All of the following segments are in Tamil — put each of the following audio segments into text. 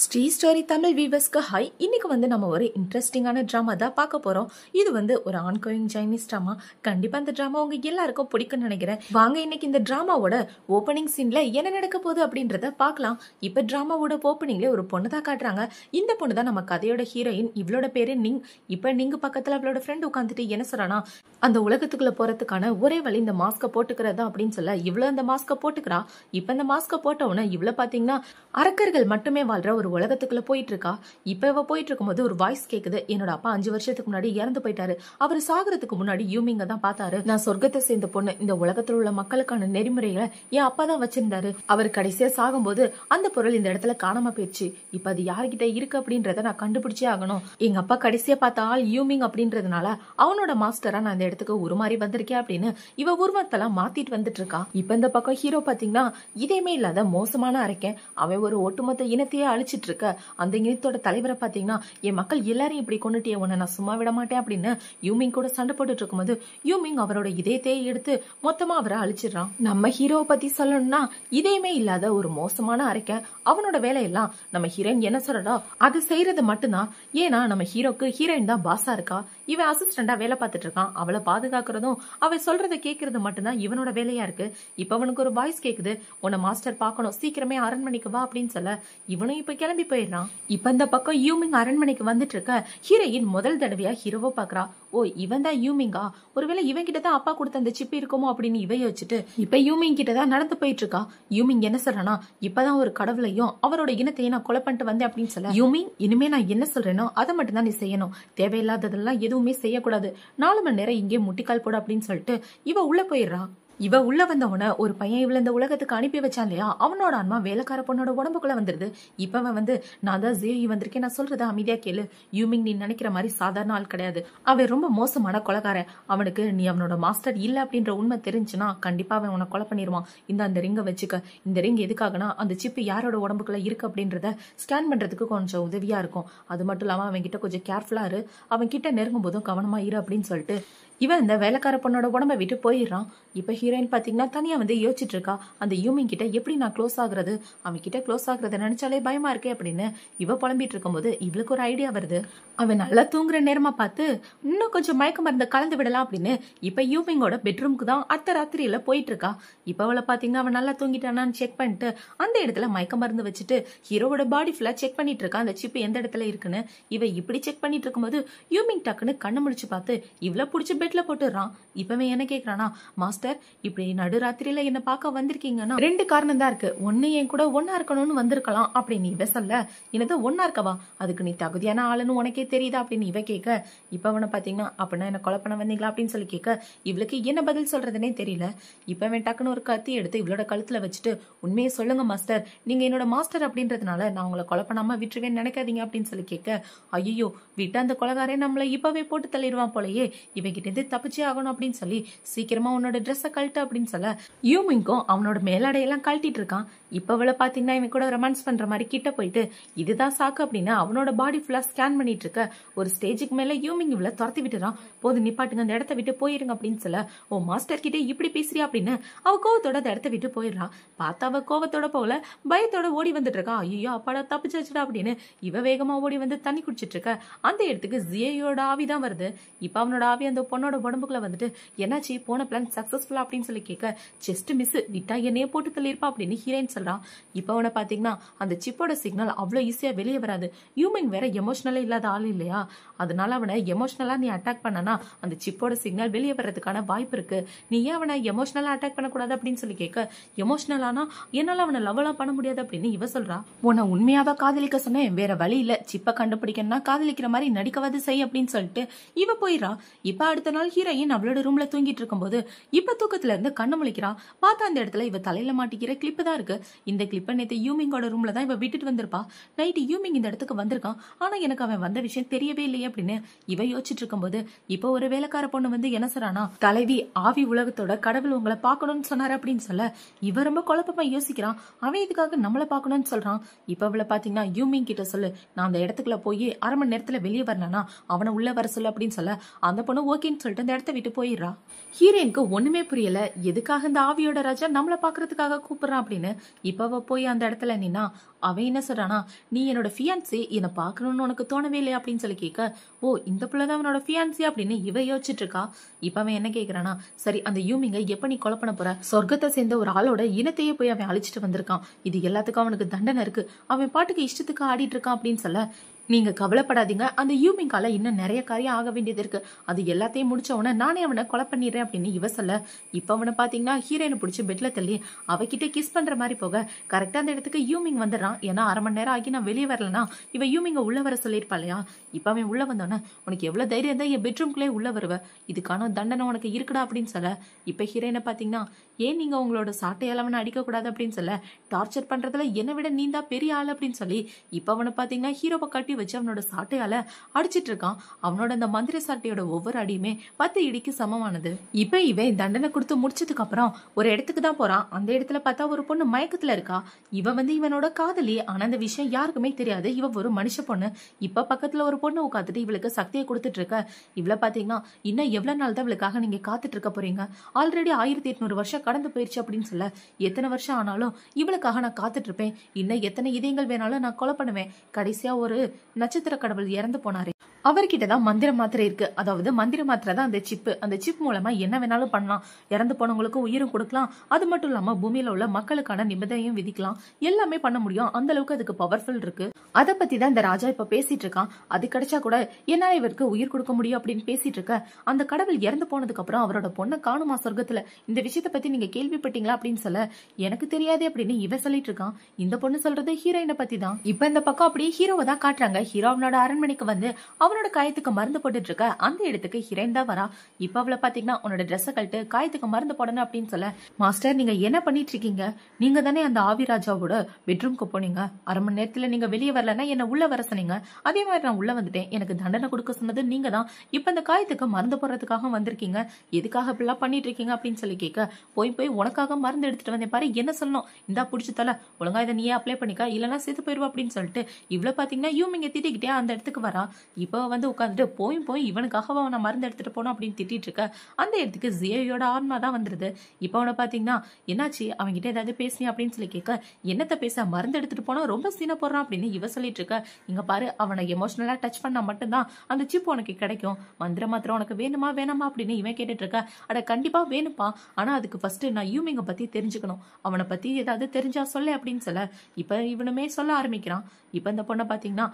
ஸ்ரீ ஸ்டோரி தமிழ் வீவர்ஸ்க்கு ஹை. இன்னைக்கு நம்ம ஒரு இன்ட்ரெஸ்டிங்கான ட்ராமா தான் பார்க்க போறோம். இது ஒரு ஆன்கோயிங் சைனீஸ் ட்ராமா. கண்டிப்பா அந்த ட்ராமா உங்க எல்லாருக்கும் பிடிக்கும்னு நினைக்கிறேன். வாங்க இன்னைக்கு இந்த ட்ராமாவோட ஓப்பனிங் சீன்ல என்ன நடக்க போகுது அப்படின்றத பார்க்கலாம். இப்ப ட்ராமாவோட ஓப்பனிங்ல ஒரு பொண்ணு தான் காட்டுறாங்க. இந்த பொண்ணு தான் நம்ம கதையோட ஹீரோயின். இவளோட பேரு நிங். இப்ப நிங்கு பக்கத்துல அவளோட ஃப்ரெண்ட் உட்காந்துட்டு என்ன சொல்றானா, அந்த உலகத்துக்குள்ள போறதுக்கான ஒரே வழி இந்த மாஸ்க போட்டுக்கிறதா அப்படின்னு சொல்ல இவ்வளவு அந்த மாஸ்க போட்டுக்கிறா. இப்ப இந்த மாஸ்க போட்டவன இவ்வளவு பாத்தீங்கன்னா அரக்கர்கள் மட்டுமே வாழ்ற ஒரு உலகத்துக்குள்ள போயிட்டு இருக்கா. இப்ப இவ போயிட்டு இருக்கும்போது ஒரு வாய்ஸ் கேக்குது. என்னோட அப்பா 5 வருஷத்துக்கு முன்னாடி இறந்து போயிட்டாரு. அவர் சாகுறதுக்கு முன்னாடி யூமிங்க தான் பார்த்தாரு. நான் சொர்க்கத்தை சேர்ந்த பொண்ணு. இந்த உலகத்துல உள்ள மக்களுக்கான நெறிமுறைகளை என் அப்பா தான் வச்சிருந்தாரு. அவர் கடைசியா சாகும்போது அந்த பொருள் இந்த இடத்துல காணாம போயிடுச்சு. இப்ப அது யார்கிட்ட இருக்கு அப்படின்றத நான் கண்டுபிடிச்சே ஆகணும். எங்க அப்பா கடைசியா பார்த்த ஆள் யூமிங் அப்படின்றதுனால அவனோட மாஸ்டரா நான் இந்த இடத்துக்கு உருமாறி வந்திருக்கேன் அப்படின்னு இவ உருவத்தெல்லாம் மாத்திட்டு வந்துட்டு இருக்கா. இப்ப இந்த பக்கம் ஹீரோ பாத்தீங்கன்னா இதேமே இல்லாத மோசமான அரக்கன். அவன் ஒரு ஒட்டுமொத்த இனத்தையே அழிச்சிட்டு இருக்க. அந்த இனத்தோட தலைவரை பாத்தீங்கன்னா என் மக்கள் எல்லாரையும் இப்படி கொண்டுட்டே உன்னை நான் சும்மா விட மாட்டேன் அப்படின்னு யூமிங் கூட சண்டை போட்டுட்டு இருக்கும்போது யூமிங் அவரோட இதயத்தையே எடுத்து மொத்தமா அவரை அழிச்சிடறான். நம்ம ஹீரோவை பத்தி சொல்லணும்னா இதேமே இல்லாத ஒரு மோசமான அரக்கன். அவனோட வேலையெல்லாம் நம்ம ஹீரோயின் என்ன சொல்றா அது செய்யறது மட்டும்தான். ஏன்னா நம்ம ஹீரோக்கு ஹீரோயின் தான் பாஸா இருக்கா. இவன் அசிஸ்டண்டா வேலை பார்த்துட்டு இருக்கான். அவளை பாதுகாக்கிறதும் அவ சொல்றத கேட்கறது மட்டும்தான் இவனோட வேலையா இருக்கு. இப்ப அவனுக்கு ஒரு வாய்ஸ் கேக்குது, உன்னை மாஸ்டர் பாக்கணும், சீக்கிரமே அரண்மனைக்கு வா அப்படின்னு சொல்ல இவனும் இப்ப கிளம்பி போயிடுறான். இப்ப இந்த பக்கம் யூமிங் அரண்மனைக்கு வந்துட்டு இருக்க ஹீரோயின் முதல் தடவையா ஹீரோவை பாக்குறா. ஓ இவன் தான் யூமிங்கா, ஒருவேளை இவன் கிட்டதான் அப்பா கொடுத்த அந்த சிப்பு இருக்குமோ அப்படின்னு இவ யோசிச்சுட்டு இப்ப யூமிங் கிட்டதான் நடந்து போயிட்டு இருக்கா. யூமிங் என்ன சொல்றானா, இப்பதான் ஒரு கடவுளையும் அவரோட இனத்தையும் நான் கொலை பண்ணிட்டு வந்தேன் அப்படின்னு சொல்ல யூமிங் இனிமே நான் என்ன சொல்றேனோ அதை மட்டும் தான் நீ செய்யணும். தேவையில்லாததெல்லாம் எதுவுமே செய்யக்கூடாது. 4 மணி நேரம் இங்கே முட்டிக்கால் போடு அப்படின்னு சொல்லிட்டு இவ உள்ள போயிடுறா. இவ உள்ள வந்தவன ஒரு பையன் இவள இந்த உலகத்துக்கு அனுப்பி வச்சான் இல்லையா, அவனோட ஆன்மா வேலைக்கார பொண்ணோட உடம்புக்குள்ள வந்துருது. இப்ப அவன் நான் தான் ஜேயி வந்திருக்கேன், நான் சொல்றத அமைதியா கேளு. யூமிங் நீ நினைக்கிற மாதிரி சாதாரண ஆள் கிடையாது. அவன் ரொம்ப மோசமான கொலைக்காரன். அவனுக்கு நீ அவனோட மாஸ்டர் இல்ல அப்படின்ற உண்மை தெரிஞ்சுன்னா கண்டிப்பா அவன் உன்னை கொலை பண்ணிடுவான். அந்த ரிங்கை வச்சுக்க. இந்த ரிங் எதுக்காகனா அந்த சிப்பு யாரோட உடம்புக்குள்ள இருக்கு அப்படின்றத ஸ்கேன் பண்றதுக்கு கொஞ்சம் உதவியா இருக்கும். அது மட்டும் இல்லாம அவன் கிட்ட கொஞ்சம் கேர்ஃபுல்லா இரு, அவன் கிட்ட நெருங்கும் போதும் கவனமா இரு அப்படின்னு சொல்லிட்டு இவன் இந்த வேலைக்கார பொண்ணோட உடம்ப விட்டு போயிடுறான். இப்ப ஹீரோயின் பாத்தீங்கன்னா தனியா யோசிச்சுட்டு இருக்கா. அந்த யூமிங் கிட்ட எப்படி நான் க்ளோஸ் ஆகுறது, அவன் கிட்ட க்ளோஸ் ஆகுறத நினைச்சாலே பயமா இருக்கே அப்படின்னு இவ புலம்பிட்டு இருக்கும் போது இவளுக்கு ஒரு ஐடியா வருது. அவன் நல்லா தூங்குற நேரமா பார்த்து இன்னும் கொஞ்சம் மயக்க மருந்து கலந்து விடலாம் அப்படின்னு இப்ப யூமிங்கோட பெட்ரூமுக்கு தான் அத்த ராத்திரியில போயிட்டு இருக்கா. இப்ப அவளை பாத்தீங்கன்னா அவன் நல்லா தூங்கிட்டானான்னு செக் பண்ணிட்டு அந்த இடத்துல மயக்க மருந்து வச்சுட்டு ஹீரோவோட பாடி ஃபுல்லா செக் பண்ணிட்டு இருக்கா. அந்த சிப்பு எந்த இடத்துல இருக்குன்னு இவ இப்படி செக் பண்ணிட்டு இருக்கும்போது யூமிங் டக்குன்னு கண்ணு முடிச்சு பார்த்து இவ்வளவு பிடிச்ச பெட்ல போட்டுறான். இப்பவே என்ன கேக்குறானா, மாஸ்டர் இப்படி நடுராத்திரியில என்ன பார்க்க வந்திருக்கீங்கன்னா 2 காரணம் தான் இருக்கு. ஒண்ணு என் கூட ஒன்னா இருக்கணும்னு வந்திருக்கலாம் அப்படின்னு இவ சொல்ல, என்னது ஒன்னா இருக்கவா, அதுக்கு நீ தகுதியான ஆளுன்னு உனக்கே தெரியுதா அப்படின்னு இவ கேட்க, இப்ப அவனை பாத்தீங்கன்னா அப்படின்னா என்ன கொலை பண்ண வந்தீங்களா அப்படின்னு சொல்லி கேட்க இவளுக்கு என்ன பதில் சொல்றதுன்னே தெரியல. இப்ப டக்குன்னு ஒரு கத்தி எடுத்து இவளோட கழுத்துல வச்சுட்டு உண்மையை சொல்லுங்க மாஸ்டர், நீங்க என்னோட மாஸ்டர் அப்படின்றதுனால நான் உங்களை கொலை பண்ணாம விட்டுருவேன்னு நினைக்காதீங்க அப்படின்னு சொல்லி கேட்க, ஐயோ விட்டு அந்த கொலைகாரே நம்மள இப்பவே போட்டு தள்ளிடுவான் போலயே, இவகிட்ட தப்பிச்சே ஆகணும் அப்படின்னு சொல்லி சீக்கிரமா உன்னோட ட்ரெஸ்ஸை கழட்டு அப்படின்னு சொல்ல யூமிங்கும் அவனோட மேலாடையெல்லாம் கழட்டிட்டு இருக்கான். இப்ப அவளை பாத்தீங்கன்னா இவன் கூட ரொமான்ஸ் பண்ற மாதிரி கிட்ட போயிட்டு இதுதான் சாக்கு அப்படின்னு அவனோட பாடி ஃபுல்லா ஸ்கேன் பண்ணிட்டு இருக்க. ஒரு ஸ்டேஜுக்கு மேல யூமிங் இவளை துரத்தி விட்டுறான். போது நிப்பாட்டுங்க, அந்த இடத்த விட்டு போயிருங்க அப்படின்னு சொல்ல, ஓ மாஸ்டர் கிட்டே இப்படி பேசுறியா அப்படின்னு அவ கோவத்தோட அந்த இடத்த விட்டு போயிடுறான். பார்த்தா அவ கோவத்தோட போகல, பயத்தோட ஓடி வந்துட்டு இருக்கா. ஐயோ அப்பாடா தப்பிச்சாச்சுடா அப்படின்னு இவ வேகமா ஓடி வந்து தண்ணி குடிச்சிட்டு இருக்க. அந்த இடத்துக்கு ஜியோட ஆவிதான் வருது. இப்ப அவனோட ஆவி அந்த பொண்ணோட உடம்புக்குள்ள வந்துட்டு என்னாச்சு போன பிளான் சக்சஸ்ஃபுல்லா அப்படின்னு சொல்லி கேட்க, ஜஸ்ட் மிஸ் விட்டா என்னையே போட்டு தள்ளிருப்பா அப்படின்னு ஹீரோயின் சொல்றான். இப்ப அவனை பாத்தீங்கன்னா அந்த சிப்போட சிக்னல் அவ்வளவு ஈஸியா வெளியே வராது. யூமிங் வேற எமோஷனலா இல்லாத ஆள் இல்லையா, அதனால அவனை எமோஷனலா நீ அட்டாக் பண்ணனா அந்த சிப்போட சிக்னல் வெளியே வர்றதுக்கான வாய்ப்பு இருக்கு. நீ ஏன் அவனை எமோஷனலா அட்டாக் பண்ணக்கூடாது அப்படின்னு சொல்லி கேட்க, எமோஷனலானா என்னால அவனை லவ்லாம் பண்ண முடியாது அப்படின்னு இவ சொல்றா. உன்னை உண்மையாவா காதலிக்க சொன்னேன், வேற வழி இல்ல, சிப்ப கண்டுபிடிக்கணும்னா காதலிக்கிற மாதிரி நடிக்கவாது செய் அப்படின்னு சொல்லிட்டு இவ போயிடா. இப்ப அடுத்த நாள் ஹீரோயின் அவளோட ரூம்ல தூங்கிட்டு இருக்கும் போது இப்ப தூக்கத்துல இருந்து கண்ணு முழிக்கிறா. பார்த்தா அந்த இடத்துல இவ தலையில மாட்டிக்கிற கிளிப்பு தான் இருக்கு. இந்த கிளிப்பை நேத்து யூமிங்கோட ரூம்ல தான் இவ விட்டுட்டு வந்திருப்பா. நைட்டு யூமிங் இந்த இடத்துக்கு வந்திருக்கான், ஆனா எனக்கு அவன் வந்த விஷயம் தெரியவே இல்லையே அப்படின்னு இவ யோசிச்சுட்டு இருக்கும் போது இப்ப ஒரு வேலைக்கார பொண்ணு என்ன சொல்றானா, தலைவி ஆவி உலகத்தோட கடவுள் உங்களை பாக்கணும்னு சொன்னாரு அப்படின்னு சொல்ல இவ ரொம்ப குழப்பமா யோசிக்கிறான். அவன் இதுக்காக நம்மள பாக்கணும்னு சொல்றான். இப்ப அவளை பாத்தீங்கன்னா யூமிங் கிட்ட சொல்லு, நான் அந்த இடத்துக்குள்ள போய் 1/2 மணி நேரத்துல வெளியே வரலன்னா அவனை உள்ள வர சொல்லு அப்படின்னு சொல்ல அந்த பொண்ணு ஓகேன்னு சொல்லிட்டு அந்த இடத்த விட்டு போயிடுறா. ஹீரோயினுக்கு ஒண்ணுமே புரியல, எதுக்காக இந்த ஆவியோட ராஜா நம்மள பாக்குறதுக்காக கூப்பிடுறான் அப்படின்னு இப்ப அவ போய் அந்த இடத்துல நின்னா அவன் என்ன சொல்றானா, நீ என்னோட ஃபியான்சி, என்னை பாக்கணும்னு உனக்கு தோணவே இல்லையா அப்படின்னு சொல்லி கேட்க, ஓ இந்த பிள்ளைதான் அவனோட ஃபியான்சி அப்படின்னு இவ யோசிச்சுட்டு இருக்கா. இப்ப அவன் என்ன கேக்குறானா, சரி அந்த யூமிங்க எப்ப நீ கொலை பண்ண போற? சொர்க்கத்தை சேர்ந்த ஒரு ஆளோட இனத்தையே போய் அவன் அழிச்சிட்டு வந்திருக்கான், இது எல்லாத்துக்கும் அவனுக்கு தண்டனை இருக்கு, அவன் பாட்டுக்கு இஷ்டத்துக்கு ஆடிட்டு இருக்கான் அப்படின்னு சொல்ல, நீங்க கவலைப்படாதீங்க, அந்த யூமிங்கால இன்னும் நிறைய காரியம் ஆக வேண்டியது இருக்கு, அது எல்லாத்தையும் முடிச்ச உடனே நானே அவனை கொலை பண்ணிடுறேன் அப்படின்னு இவ சொல்ல, இப்ப அவனை பாத்தீங்கன்னா ஹீரோயினை பிடிச்சி பெட்ல தள்ளி அவகிட்ட கிஸ் பண்ற மாதிரி போக கரெக்டா அந்த இடத்துக்கு யூமிங் வந்துடுறான். ஏன்னா 1/2 மணி நேரம் ஆகி நான் வெளியே வரலனா இவ யூமிங்க உள்ள வர சொல்லிருப்பா இல்லையா. இப்ப அவன் உள்ள வந்தோன்னே, உனக்கு எவ்வளவு தைரியம் தான் என் பெட்ரூம்குள்ளே உள்ள வருவ, இதுக்கான தண்டனை உனக்கு இருக்குடா அப்படின்னு சொல்ல, இப்ப ஹீரோயினை பாத்தீங்கன்னா, ஏன் நீங்க உங்களோட சாட்டையால அவனை அடிக்க கூடாது அப்படின்னு சொல்ல, டார்ச்சர் பண்றதுல என்னை விட நீ தான் பெரிய ஆள் அப்படின்னு சொல்லி இப்ப அவனை பாத்தீங்கன்னா ஹீரோவை கட்டி வச்சு அவனோட சாட்டையால அடிச்சிட்டு இருக்கான். அவனோட அந்த மந்திர சாட்டையோட ஒவ்வொரு அடியுமே 10 இடிக்கு சமமானது. இப்ப இவன் தண்டனை கொடுத்து முடிச்சதுக்கு அப்புறம் ஒரு இடத்துக்கு தான் போறான். அந்த இடத்துல பார்த்தா ஒரு பொண்ணு மயக்கத்துல இருக்கா. இவ இவனோட காதலி. ஆனா அந்த விஷயம் யாருக்குமே தெரியாது, இவ ஒரு மனுஷ பொண்ணு. இப்ப பக்கத்துல ஒரு பொண்ணு உட்காந்துட்டு இவளுக்கு சக்தியை கொடுத்துட்டு இருக்க. இவள பாத்தீங்கன்னா, இன்னும் எவ்வளவு நாள் தான் இவளுக்காக நீங்க காத்துட்டு இருக்க போறீங்க, ஆல்ரெடி 1800 வருஷம் கடந்து போயிருச்சு அப்படின்னு சொல்ல, எத்தனை வருஷம் ஆனாலும் இவளுக்காக நான் காத்துட்டு இருப்பேன், இன்னும் எத்தனை இதயங்கள் வேணாலும் நான் கொலை பண்ணுவேன். கடைசியா ஒரு நட்சத்திர கடவுள் இறந்து போனாரு, அவர்கிட்டதான் மந்திர மாத்திரை இருக்கு, அதாவது மந்திர மாத்திரை தான் அந்த சிப்பு. அந்த சிப் மூலமா என்ன வேணாலும் பண்ணலாம், இறந்து போனவங்களுக்கு உயிரும் கொடுக்கலாம், அது மட்டும் இல்லாம பூமியில உள்ள மக்களுக்கான நிபந்தனையும் விதிக்கலாம், எல்லாமே பண்ண முடியும். அந்த அளவுக்கு அதுக்கு பவர்ஃபுல் இருக்கு. அதை பத்தி தான் இந்த ராஜா இப்ப பேசிட்டு இருக்கான். அது கிடைச்சா கூட என்னால இவருக்கு உயிர் கொடுக்க முடியும் அப்படின்னு பேசிட்டு இருக்க. அந்த கடவுள் இறந்து போனதுக்கு அப்புறம் அவரோட பொண்ணை காணுமா சொர்க்கத்துல, இந்த விஷயத்த பத்தி நீங்க கேள்விப்பட்டீங்களா அப்படின்னு சொல்ல, எனக்கு தெரியாது அப்படின்னு இவ சொல்லிட்டு இருக்கான். இந்த பொண்ணு சொல்றது ஹீரோயினை பத்தி தான். இப்ப இந்த பக்கம் அப்படியே ஹீரோவை தான் காட்டுறாங்க. ஹீரோ அவனோட அரண்மனைக்கு வந்து அவனோட காயத்துக்கு மருந்து போட்டுட்டு இருக்க. அந்த இடத்துக்கு ஹீரோயின் தான் வரா. இப்ப அவளை பாத்தீங்கன்னா, உன்னோட ட்ரெஸ் கழட்டு, காயத்துக்கு மருந்து போடணும் அப்படின்னு சொல்ல, மாஸ்டர் நீங்க என்ன பண்ணிட்டு இருக்கீங்க, நீங்க தானே அந்த ஆவிராஜாவோட பெட்ரூம்க்கு போனீங்க, 1/2 மணி நேரத்துல நீங்க வெளியே வரலன்னா என்ன உள்ள வர சொன்னீங்க, அதே மாதிரி நான் உள்ள வந்துட்டேன், எனக்கு தண்டனை கொடுக்க சொன்னது நீங்க தான், இப்ப இந்த காயத்துக்கு மருந்து போடுறதுக்காக வந்திருக்கீங்க, எதுக்காக இப்படிலாம் பண்ணிட்டு இருக்கீங்க அப்படின்னு சொல்லி கேட்க, போய் போய் உனக்காக மருந்து எடுத்துட்டு வந்தேன் பாரு, என்ன சொல்லணும், இந்தா புடிச்சு தல, ஒழுங்கா இதை நீயே அப்ளை பண்ணிக்க, இல்லைன்னா சேர்த்து போயிருவா அப்படின்னு சொல்லிட்டு இவ்வளவு பாத்தீங்கன்னா யூமிங்க திட்டிக்கிட்டே அந்த இடத்துக்கு வரா. இப்ப உட்காந்துட்டு போய் இவனுக்காக நான் மருந்து எடுத்துட்டு போனோம் அப்படின்னு திட்டிட்டு இருக்க. அந்த இடத்துக்கு ஜியோயோட ஆன்மா தான் வந்துருது. இப்ப அவனை பாத்தீங்கன்னா, என்னாச்சு அவன்கிட்ட ஏதாவது பேசினியா அப்படின்னு சொல்லி கேட்க, என்னத்த பேச, மருந்து எடுத்துட்டு போனா ரொம்ப சீன போடுறான் அப்படின்னு இவ சொல்லிட்டு இருக்க. இங்க பாரு, அவனை எமோஷனலா டச் பண்ணா மட்டும்தான் அந்த சிப் உனக்கு கிடைக்கும், மந்திர மாத்திரம் உனக்கு வேணுமா வேணாமா அப்படின்னு இவன் கேட்டுட்டு இருக்க. அட கண்டிப்பா வேணுப்பா, ஆனா அதுக்கு ஃபர்ஸ்ட் நான் யூமிங்க பத்தி தெரிஞ்சுக்கணும், அவனை பத்தி ஏதாவது தெரிஞ்சா சொல்ல அப்படின்னு சொல்ல, இப்ப இவனுமே சொல்ல ஆரம்பிக்கிறான். இப்ப இந்த பொண்ணை பாத்தீங்கன்னா,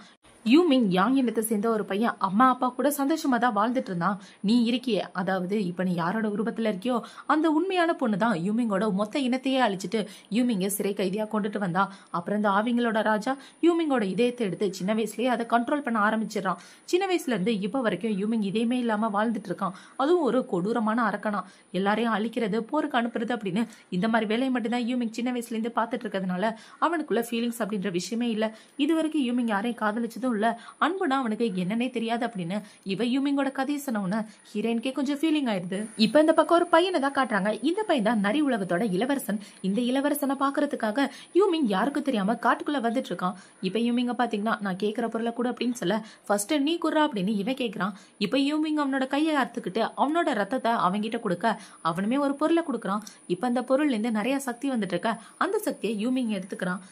யூமிங் யாங் இனத்தை சேர்ந்த ஒரு பையன், அம்மா அப்பா கூட சந்தோஷமா தான் வாழ்ந்துட்டு இருந்தான், நீ இருக்கியே, அதாவது இப்ப நீ யாரோட உருவத்துல இருக்கியோ அந்த உண்மையான பொண்ணு தான் யூமிங்கோட மொத்த இனத்தையே அழிச்சிட்டு யூமிங்க சிறை கைதியா கொண்டுட்டு வந்தா. அப்புறம் இந்த ஆவிங்களோட ராஜா யூமிங்கோட இதயத்தை எடுத்து சின்ன வயசுலயே அதை கண்ட்ரோல் பண்ண ஆரம்பிச்சிடறான். சின்ன வயசுல இருந்து இப்ப வரைக்கும் யூமிங் இதயமே இல்லாம வாழ்ந்துட்டு இருக்கான். அதுவும் ஒரு கொடூரமான அரக்கனா, எல்லாரையும் அழிக்கிறது, போருக்கு அனுப்புறது அப்படின்னு இந்த மாதிரி வேலையை மட்டும்தான் யூமிங் சின்ன வயசுல இருந்து பாத்துட்டு இருக்கிறதுனால அவனுக்குள்ள ஃபீலிங்ஸ் அப்படின்ற விஷயமே இல்ல. இது வரைக்கும் யூமிங் யாரையும் காதலிச்சதும் இல்ல, அன்புனா அவனுக்கு என்னன்னே தெரியாது அப்படின்னு இவ யூமிங்கோட கதையை சொன்ன ஹீரோயின்கே கொஞ்சம் ஃபீலிங் ஆயிடுது. இப்ப இந்த பக்கம் ஒரு பையனை தான் காட்டுறாங்க. இந்த பையன் தான் நரி உலகத்தோட இளவரசன். இந்த இளவரசனை பாக்குறதுக்காக யூமிங் யாருக்கும் தெரியாம காட்டுக்குள்ள வந்துட்டு இருக்கான். இப்ப யூமிங்க பாத்தீங்கன்னா, நான் கேட்கிற பொருளை கூட அப்படின்னு சொல்ல, ஃபர்ஸ்ட் நீ குர்றா அப்படின்னு இவன் கேட்கிறான். இப்ப யூமிங் அவனோட கையை அறுத்துக்கிட்டு அவனோட ரத்தத்தை அவங்கிட்ட கொடுக்க, அவனுமே ஒரு பொருளை கொடுக்கறான். இப்ப அந்த பொருள்ல இருந்து நிறைய சக்தி வந்துட்டு இருக்க. அந்த சக்தியை யூமிங் எடுத்துக்கிறான்.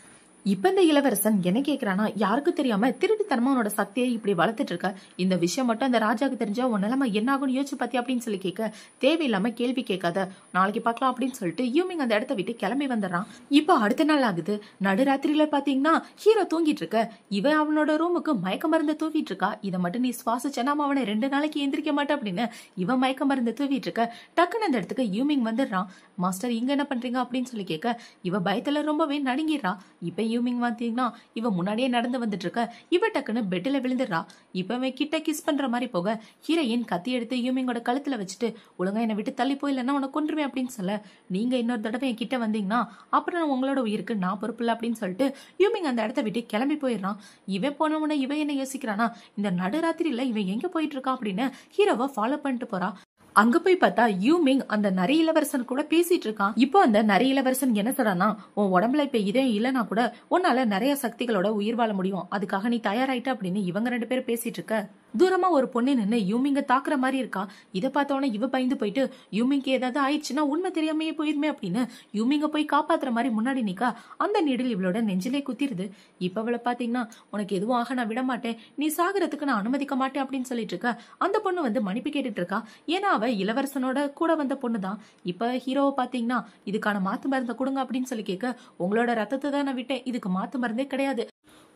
இப்ப இந்த இளவரசன் என்ன கேக்குறானா, யாருக்கும் தெரியாம திருட்டுத்தனமா உன்னோட சக்தியை இப்படி வளர்த்துட்டு இருக்க, இந்த விஷயம் மட்டும் அந்த ராஜாக்கு தெரிஞ்சா உன் நிலைமை என்ன ஆகும்னு யோசிச்சு பாத்தி அப்படின்னு சொல்லி கேட்க, தேவையில்லாம கேள்வி கேட்காத, நாளைக்கு பார்க்கலாம் அப்படின்னு சொல்லிட்டு யூமிங் அந்த இடத்த விட்டு கிளம்பி வந்துடுறான். இப்ப அடுத்த நாள் ஆகுது. நடுராத்திரியில பாத்தீங்கன்னா ஹீரோ தூங்கிட்டு இருக்க. இவன் அவனோட ரூமுக்கு மயக்க மருந்து தூவிட்டு இருக்கா. இதை மட்டும் நீ சுவாசிச்சனா அவனை 2 நாளைக்கு எந்திரிக்க மாட்டேன் அப்படின்னு இவன் மயக்க மருந்து தூவிட்டு இருக்க. டக்குன்னு அந்த இடத்துக்கு யூமிங் வந்துடுறான். மாஸ்டர் இங்க என்ன பண்றீங்க அப்படின்னு சொல்லி கேட்க, இவ பயத்துல ரொம்பவே நடுங்கிடுறா. இப்ப யூமிங் பாத்தீங்கன்னா இவ முன்னாடியே நடந்து வந்துட்டு இருக்க. இவ டக்குன்னு பெட்ல விழுந்துடுறா. இப்ப கிட்ட கிஸ் பண்ற மாதிரி போக ஹீரோயின் கத்தி எடுத்து யூமிங்கோட கழுத்துல வச்சுட்டு, ஒழுங்கா என்னை விட்டு தள்ளி போயிலன்னா உனக்கு கொன்றுவேன் அப்படின்னு சொல்ல, நீங்க இன்னொரு தடவை என் கிட்ட வந்தீங்கன்னா அப்புறம் உங்களோட உயிருக்கு நான் பொறுப்பு இல்லை அப்படின்னு சொல்லிட்டு யூமிங் அந்த இடத்த விட்டு கிளம்பி போயிடுறான். இவன் போனவன இவன் என்ன யோசிக்கிறானா, இந்த நடுராத்திரியில இவன் எங்க போயிட்டு இருக்கான் அப்படின்னு ஹீரோவை ஃபாலோ பண்ணிட்டு போறா. அங்க போய் பார்த்தா யூமிங் அந்த நரி இளவரசன் கூட பேசிட்டு இருக்கான். இப்போ அந்த நரி இளவரசன் என்ன சொல்றானா, உன் உடம்புல இப்ப இதே இல்லனா கூட உன்னால நிறைய சக்திகளோட உயிர் வாழ முடியும், அதுக்காக நீ தயாராயிட்ட அப்படின்னு இவங்க 2 பேரும் பேசிட்டு இருக்க. தூரமா ஒரு பொண்ணு நின்னு யூமிங்க தாக்குற மாதிரி இருக்கா. இத பார்த்தவன இவ பயந்து போயிட்டு யூமிங்க்கு ஏதாவது ஆயிடுச்சுன்னா உண்மை தெரியாமையே போயிருமே அப்படின்னு யூமிங்க போய் காப்பாத்துற மாதிரி முன்னாடி நிக்கா. அந்த நீடில் இவளோட நெஞ்சிலே குத்திருது. இப்ப அவளை பாத்தீங்கன்னா உனக்கு எதுவும் ஆக நான் விட மாட்டேன், நீ சாகறதுக்கு நான் அனுமதிக்க மாட்டேன் அப்படின்னு சொல்லிட்டு இருக்க. அந்த பொண்ணு வந்து மன்னிப்பு கேட்டுட்டு இருக்கா. ஏன்னா அவ இளவரசனோட கூட வந்த பொண்ணுதான். இப்ப ஹீரோவை பாத்தீங்கன்னா இதுக்கான மாத்து மருந்தை கொடுங்க அப்படின்னு சொல்லி கேட்க, உங்களோட ரத்தத்தை தான் நான் விட்டேன், இதுக்கு மாத்து மருந்தே கிடையாது,